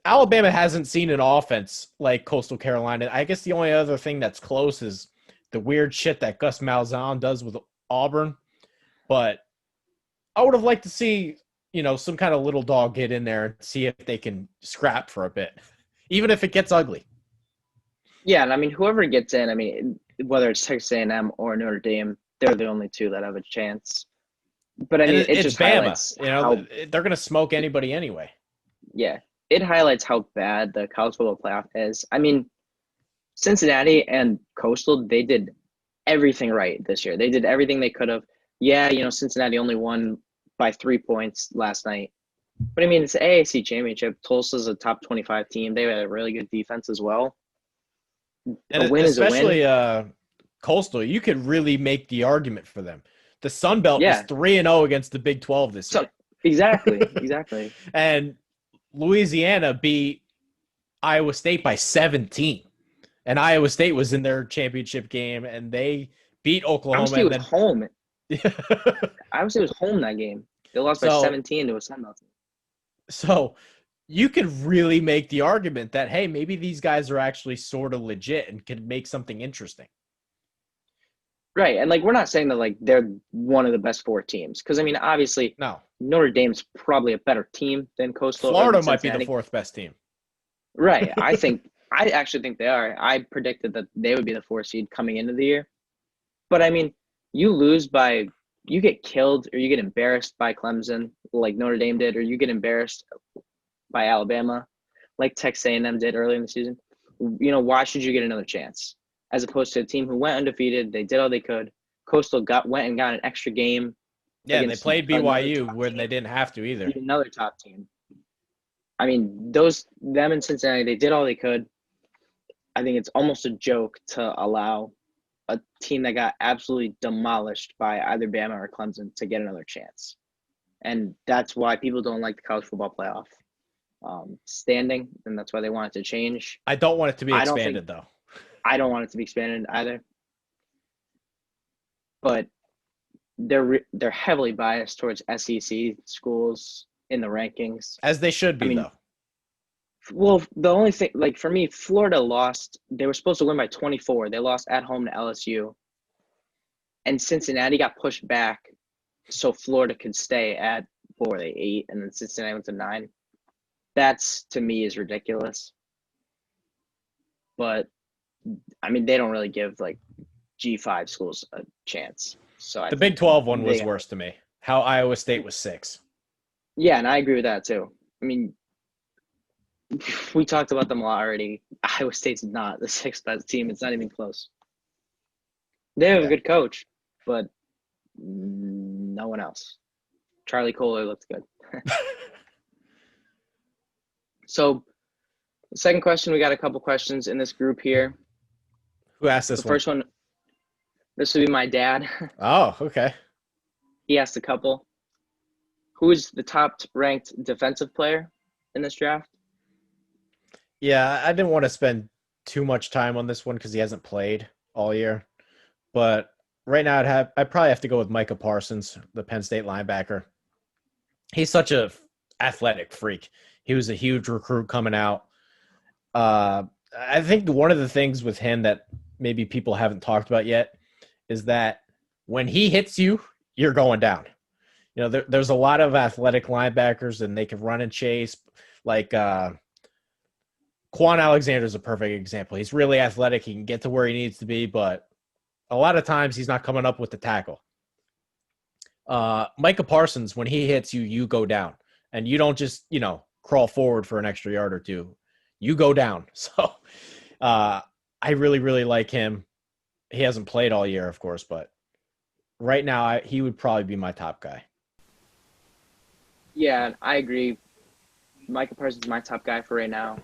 Alabama hasn't seen an offense like Coastal Carolina. I guess the only other thing that's close is the weird shit that Gus Malzahn does with Auburn. But I would have liked to see some kind of little dog get in there and see if they can scrap for a bit, even if it gets ugly. Yeah, and I mean, whoever gets in, whether it's Texas A&M or Notre Dame, they're the only 2 that have a chance. But it just Bama. Highlights they're going to smoke anybody anyway. Yeah, it highlights how bad the college football playoff is. I mean, Cincinnati and Coastal, they did everything right this year. They did everything they could have. Yeah, Cincinnati only won by 3 points last night. But I mean, it's the AAC championship. Tulsa's a top 25 team. They had a really good defense as well. And A win is a win. especially Coastal, you could really make the argument for them. The Sun Belt is Yeah. 3-0 against the Big 12 this year. Exactly. And Louisiana beat Iowa State by 17. And Iowa State was in their championship game, and they beat Oklahoma. Iowa State was home. Yeah. Iowa State was home that game. They lost by 17 to a Sun Belt team. So you could really make the argument that, hey, maybe these guys are actually sort of legit and could make something interesting. Right. And we're not saying that they're one of the best 4 teams. Because I mean, obviously, no. Notre Dame's probably a better team than Coastal. Florida might be the 4th best team. Right. I actually think they are. I predicted that they would be the 4th seed coming into the year. But I mean, you get killed or you get embarrassed by Clemson like Notre Dame did, or you get embarrassed by Alabama like Texas A&M did early in the season. Why should you get another chance? As opposed to a team who went undefeated, they did all they could. Coastal went and got an extra game. Yeah, and they played BYU when they didn't have to either. Another top team. I mean, them in Cincinnati, they did all they could. I think it's almost a joke to allow a team that got absolutely demolished by either Bama or Clemson to get another chance. And that's why people don't like the college football playoff standing, and that's why they want it to change. I don't want it to be expanded, though. I don't want it to be expanded either. But they're heavily biased towards SEC schools in the rankings. As they should be, though. Well, the only thing, for me, Florida lost. They were supposed to win by 24. They lost at home to LSU. And Cincinnati got pushed back so Florida could stay at, 8, and then Cincinnati went to 9. That's, to me, is ridiculous. But, I mean, they don't really give, G5 schools a chance. So the Big 12 one was worse to me. How Iowa State was 6. Yeah, and I agree with that, too. I mean, we talked about them a lot already. Iowa State's not the 6th best team. It's not even close. They have a good coach, but no one else. Charlie Kohler looked good. So, the second question, we got a couple questions in this group here. Who asked this one? The first one, this would be my dad. Oh, okay. He asked a couple. Who is the top-ranked defensive player in this draft? Yeah, I didn't want to spend too much time on this one because he hasn't played all year. But right now, I'd probably have to go with Micah Parsons, the Penn State linebacker. He's such a athletic freak. He was a huge recruit coming out. I think one of the things with him that maybe people haven't talked about yet is that when he hits you, you're going down. There's a lot of athletic linebackers, and they can run and chase. Quan Alexander is a perfect example. He's really athletic. He can get to where he needs to be, but a lot of times he's not coming up with the tackle. Micah Parsons, when he hits you, you go down. And you don't just, crawl forward for an extra yard or two. You go down. So I really, really like him. He hasn't played all year, of course, but right now he would probably be my top guy. Yeah, I agree. Micah Parsons is my top guy for right now.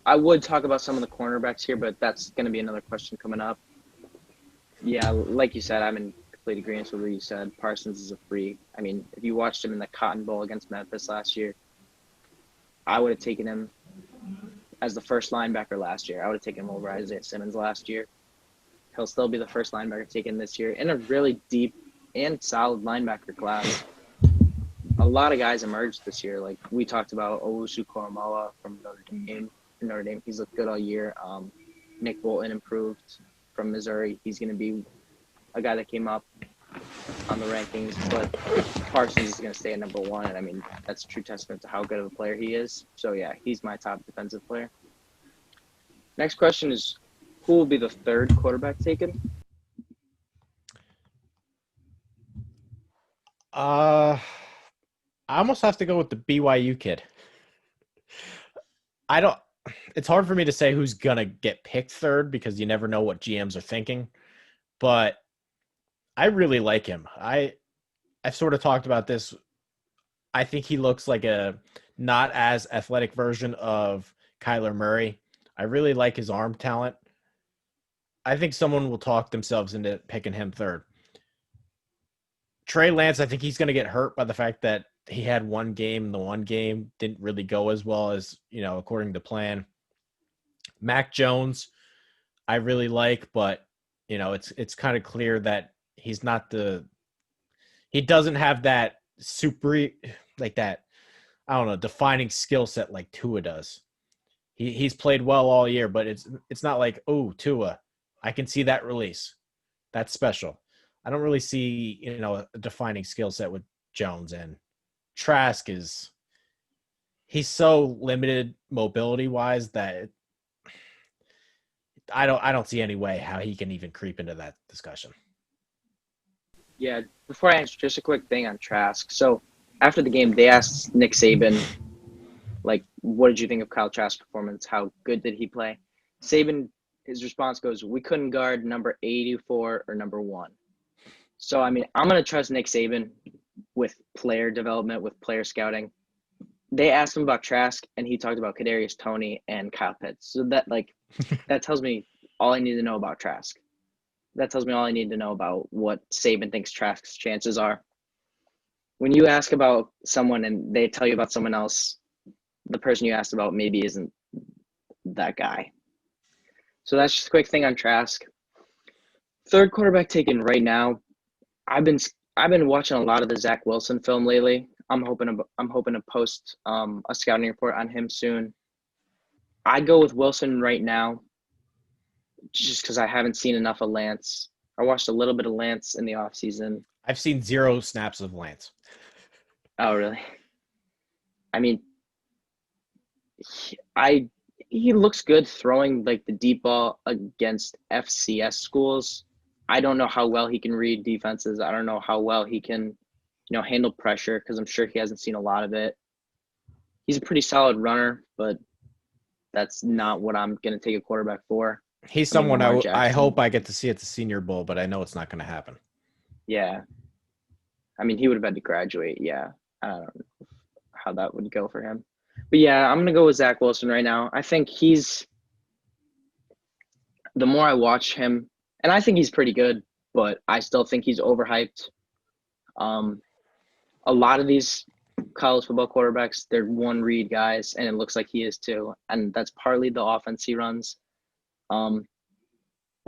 I would talk about some of the cornerbacks here, but that's going to be another question coming up. Yeah, like you said, I'm in complete agreement with what you said. Parsons is a freak. I mean, if you watched him in the Cotton Bowl against Memphis last year, I would have taken him as the first linebacker last year. I would have taken him over Isaiah Simmons last year. He'll still be the first linebacker taken this year in a really deep and solid linebacker class. A lot of guys emerged this year. Like we talked about Owusu Koromoa from Notre Dame. He's looked good all year. Nick Bolton improved from Missouri. He's going to be a guy that came up on the rankings, but Parsons is going to stay at number 1. And I mean, that's a true testament to how good of a player he is. So yeah, he's my top defensive player. Next question is, who will be the third quarterback taken? I almost have to go with the BYU kid. It's hard for me to say who's going to get picked third because you never know what GMs are thinking. But I really like him. I've sort of talked about this. I think he looks like a not as athletic version of Kyler Murray. I really like his arm talent. I think someone will talk themselves into picking him third. Trey Lance, I think he's going to get hurt by the fact that he had one game, and the one game didn't really go as well as, according to plan. Mac Jones, I really like, but, it's kind of clear that he's not he doesn't have that defining skill set like Tua does. He's played well all year, but it's not like, oh, Tua, I can see that release. That's special. I don't really see, a defining skill set with Jones, and Trask he's so limited mobility wise that I don't see any way how he can even creep into that discussion. Yeah, before I answer, just a quick thing on Trask. So after the game, they asked Nick Saban, what did you think of Kyle Trask's performance? How good did he play? Saban, his response goes, we couldn't guard number 84 or number 1. So, I'm going to trust Nick Saban with player development, with player scouting. They asked him about Trask, and he talked about Kadarius Toney and Kyle Pitts. So that that tells me all I need to know about Trask. That tells me all I need to know about what Saban thinks Trask's chances are. When you ask about someone and they tell you about someone else, the person you asked about maybe isn't that guy. So that's just a quick thing on Trask. Third quarterback taken right now. I've been watching a lot of the Zach Wilson film lately. I'm hoping to post a scouting report on him soon. I'd go with Wilson right now, just because I haven't seen enough of Lance. I watched a little bit of Lance in the offseason. I've seen 0 snaps of Lance. Oh, really? He looks good throwing the deep ball against FCS schools. I don't know how well he can read defenses. I don't know how well he can, handle pressure, because I'm sure he hasn't seen a lot of it. He's a pretty solid runner, but that's not what I'm going to take a quarterback for. He's someone I hope I get to see at the Senior Bowl, but I know it's not going to happen. Yeah. He would have had to graduate. Yeah. I don't know how that would go for him. But yeah, I'm going to go with Zach Wilson right now. I think the more I watch him, and I think he's pretty good, but I still think he's overhyped. A lot of these college football quarterbacks, they're one-read guys, and it looks like he is too. And that's partly the offense he runs. One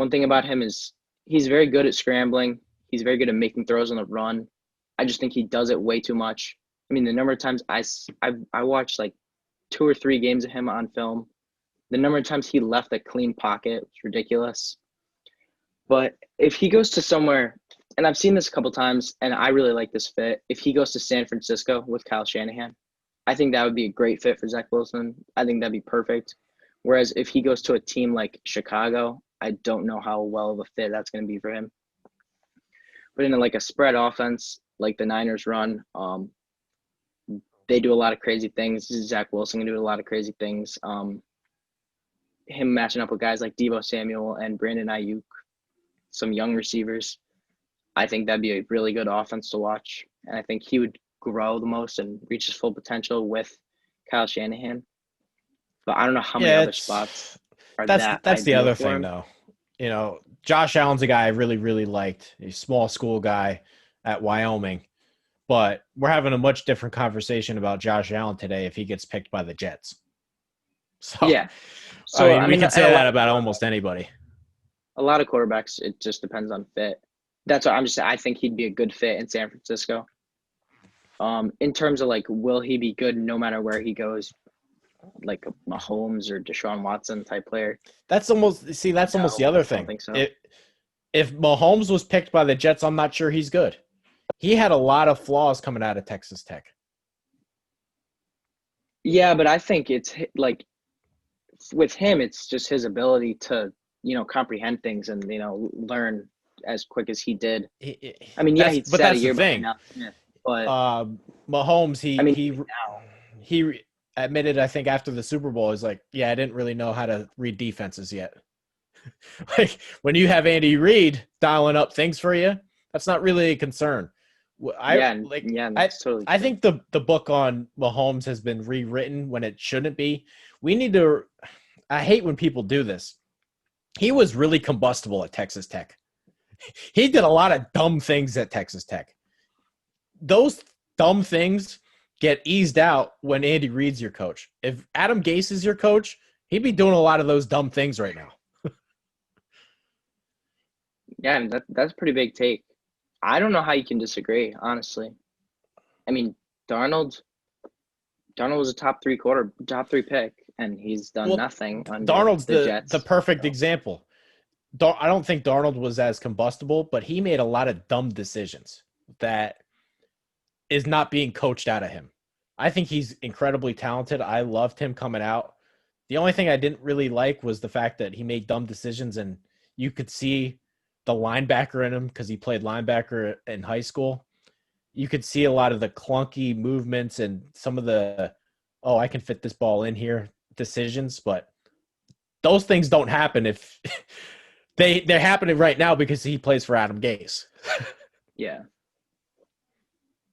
thing about him is he's very good at scrambling. He's very good at making throws on the run. I just think he does it way too much. The number of times I watched 2 or 3 games of him on film, the number of times he left a clean pocket was ridiculous. But if he goes to somewhere, and I've seen this a couple times, and I really like this fit, if he goes to San Francisco with Kyle Shanahan, I think that would be a great fit for Zach Wilson. I think that'd be perfect. Whereas if he goes to a team like Chicago, I don't know how well of a fit that's going to be for him. But in a spread offense like the Niners run, they do a lot of crazy things. Zach Wilson can do a lot of crazy things. Him matching up with guys like Deebo Samuel and Brandon Ayuk, some young receivers, I think that'd be a really good offense to watch. And I think he would grow the most and reach his full potential with Kyle Shanahan. But I don't know how many other spots are that's the other thing, though. Josh Allen's a guy I really, really liked. He's a small school guy at Wyoming. But we're having a much different conversation about Josh Allen today if he gets picked by the Jets. So, yeah. So, we can say that about almost anybody. A lot of quarterbacks, it just depends on fit. That's what I'm just saying. I think he'd be a good fit in San Francisco. In terms of will he be good no matter where he goes, like a Mahomes or Deshaun Watson type player? That's almost the other thing. I don't think so. If Mahomes was picked by the Jets, I'm not sure he's good. He had a lot of flaws coming out of Texas Tech. Yeah, but I think it's with him, it's just his ability to, comprehend things and, learn as quick as he did. He'd sat a year behind now. Yeah, but Mahomes, he admitted, I think after the Super Bowl, is I didn't really know how to read defenses yet. When you have Andy Reid dialing up things for you, That's not really a concern. That's totally I true. think the book on Mahomes has been rewritten when it shouldn't be. We need to. I hate when people do this. He was really combustible at Texas Tech. He did a lot of dumb things at Texas Tech. Those dumb things get eased out when Andy Reid's your coach. If Adam Gase is your coach, he'd be doing a lot of those dumb things right now. Yeah, and that's a pretty big take. I don't know how you can disagree, honestly. I mean, Darnold was a top three pick, and he's done nothing under Darnold's the Jets. the perfect example. I don't think Darnold was as combustible, but he made a lot of dumb decisions that is not being coached out of him. I think he's incredibly talented. I loved him coming out. The only thing I didn't really like was the fact that he made dumb decisions, and you could see the linebacker in him because he played linebacker in high school. You could see a lot of the clunky movements and some of the, I can fit this ball in here decisions, but those things don't happen if they're happening right now because he plays for Adam Gase. Yeah.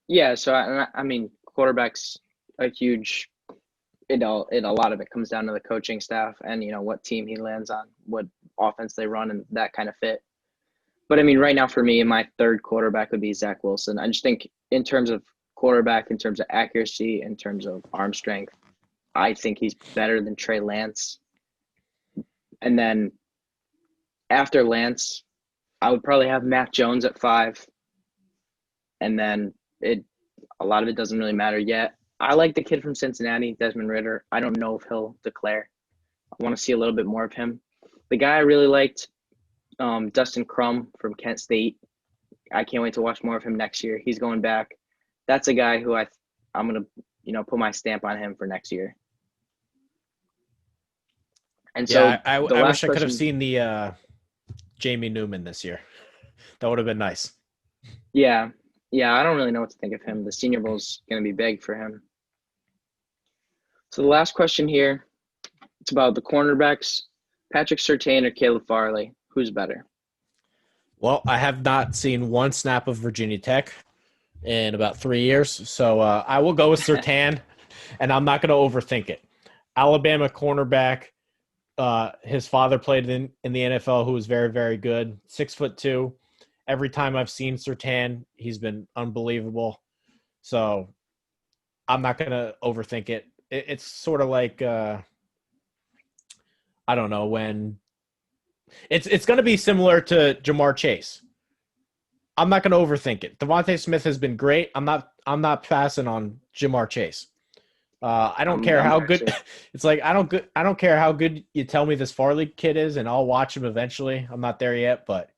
Yeah, so I mean, quarterback's a huge a lot of it comes down to the coaching staff and what team he lands on, what offense they run, and that kind of fit. But I mean, right now for me, my third quarterback would be Zach Wilson. I just think in terms of quarterback, in terms of accuracy, in terms of arm strength, I think he's better than Trey Lance. And then after Lance, I would probably have Mac Jones at 5. And then a lot of it doesn't really matter yet. I like the kid from Cincinnati, Desmond Ridder. I don't know if he'll declare. I want to see a little bit more of him. The guy I really liked, Dustin Crum from Kent State. I can't wait to watch more of him next year. He's going back. That's a guy who I'm going to put my stamp on him for next year. And so I wish I could have seen the Jamie Newman this year. That would have been nice. Yeah, I don't really know what to think of him. The Senior Bowl's going to be big for him. So the last question here, it's about the cornerbacks, Patrick Surtain or Caleb Farley. Who's better? Well, I have not seen one snap of Virginia Tech in about 3 years, so I will go with Surtain, and I'm not going to overthink it. Alabama cornerback, his father played in the NFL, who was very, very good, 6'2". Every time I've seen Surtain, he's been unbelievable. So I'm not going to overthink it. It's sort of like, I don't know, when it's going to be similar to Jamar Chase. I'm not going to overthink it. Devontae Smith has been great. I'm not passing on Jamar Chase. I don't care how good. It's like I don't care how good you tell me this Farley kid is, and I'll watch him eventually. I'm not there yet, but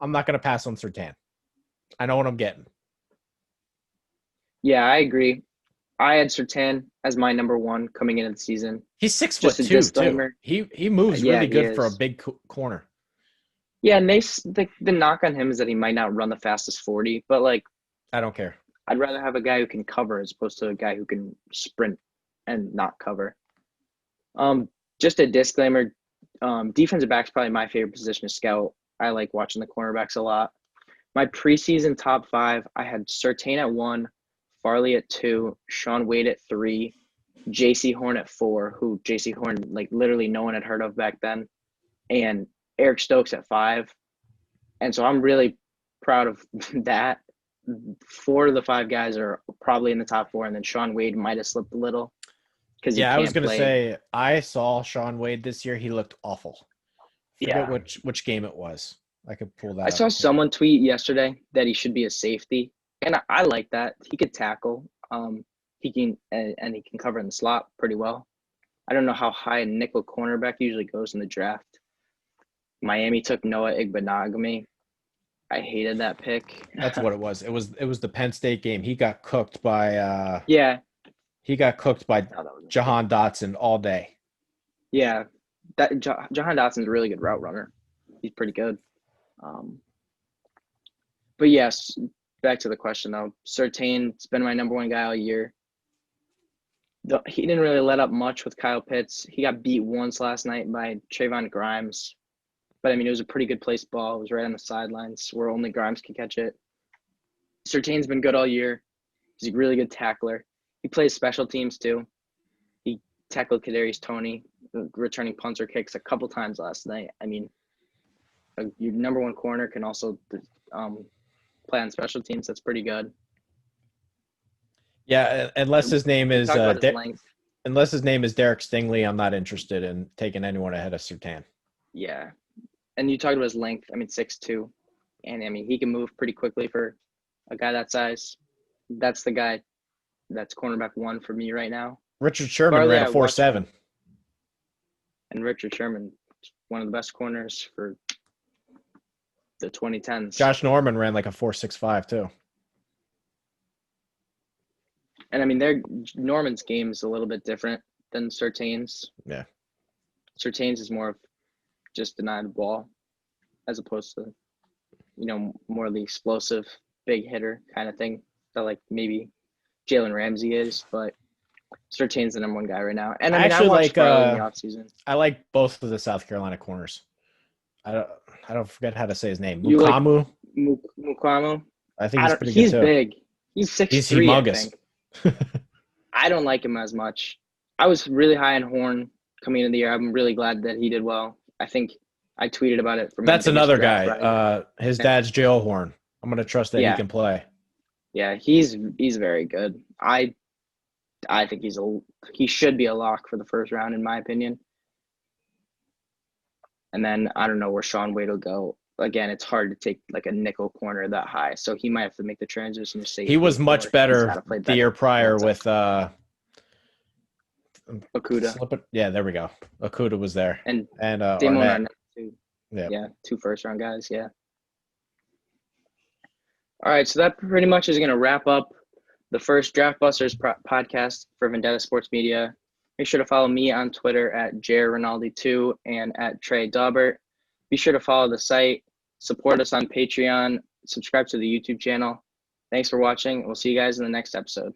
I'm not going to pass on Surtain. I know what I'm getting. Yeah, I agree. I had Surtain as my number 1 coming into the season. He's 6'2" too. He moves really good for a big corner. Yeah, and the knock on him is that he might not run the fastest 40, but I don't care. I'd rather have a guy who can cover as opposed to a guy who can sprint and not cover. Just a disclaimer, defensive back's probably my favorite position to scout. I like watching the cornerbacks a lot. My preseason top 5, I had Surtain at 1, Farley at 2, Sean Wade at 3, J.C. Horn at 4, who J.C. Horn, literally no one had heard of back then, and Eric Stokes at 5. And so I'm really proud of that. 4 of the 5 guys are probably in the top 4, and then Sean Wade might have slipped a little. I was going to say, I saw Sean Wade this year. He looked awful. Forget which game it was. I could pull that up. I saw someone tweet yesterday that he should be a safety, and I like that. He could tackle. He can and he can cover in the slot pretty well. I don't know how high a nickel cornerback usually goes in the draft. Miami took Noah Igbenogany. I hated that pick. That's what it was. It was the Penn State game. He got cooked by He got cooked by Jahan Dotson all day. Yeah. Jahan Dotson's a really good route runner. He's pretty good. But yes, back to the question though. Surtain's been my number 1 guy all year. He didn't really let up much with Kyle Pitts. He got beat once last night by Trayvon Grimes. But, I mean, it was a pretty good placed ball. It was right on the sidelines where only Grimes could catch it. Surtain's been good all year. He's a really good tackler. He plays special teams, too. He tackled Kadarius Toney, returning punts or kicks a couple times last night. I mean, your number one corner can also play on special teams. That's pretty good. Yeah, unless his name is unless his name is Derek Stingley, I'm not interested in taking anyone ahead of Surtain. Yeah. And you talked about his length. I mean, 6'2". And, I mean, he can move pretty quickly for a guy that size. That's the guy that's cornerback 1 for me right now. Richard Sherman ran a 4.7. And Richard Sherman, one of the best corners for the 2010s. Josh Norman ran like a 4.65 too. And, I mean, Norman's game is a little bit different than Surtain's. Yeah. Surtain's is more of just deny the ball as opposed to, more of the explosive big hitter kind of thing that like maybe Jalen Ramsey is, but Surtain's the number one guy right now. And I watched Farley in the offseason. I like both of the South Carolina corners. I don't forget how to say his name. Mukamu. Mukamu. I think he's pretty good too. He's big. He's 6'3", he's humongous. I don't like him as much. I was really high on Horn coming into the year. I'm really glad that he did well. I think I tweeted about it. That's another guy. Right? His dad's Joe Horn. I'm going to trust that he can play. Yeah, he's very good. I think he should be a lock for the first round in my opinion. And then I don't know where Sean Wade will go. Again, it's hard to take like a nickel corner that high, so he might have to make the transition to safety. He was much better the year prior with Okudah. Yeah, there we go. Okudah was there, and Damon Arnett too. Yeah, 2 first-round guys. Yeah. All right, so that pretty much is going to wrap up the first Draft Busters podcast for Vendetta Sports Media. Make sure to follow me on Twitter at Rinaldi2 and at Trey Daubert. Be sure to follow the site, support us on Patreon, subscribe to the YouTube channel. Thanks for watching. We'll see you guys in the next episode.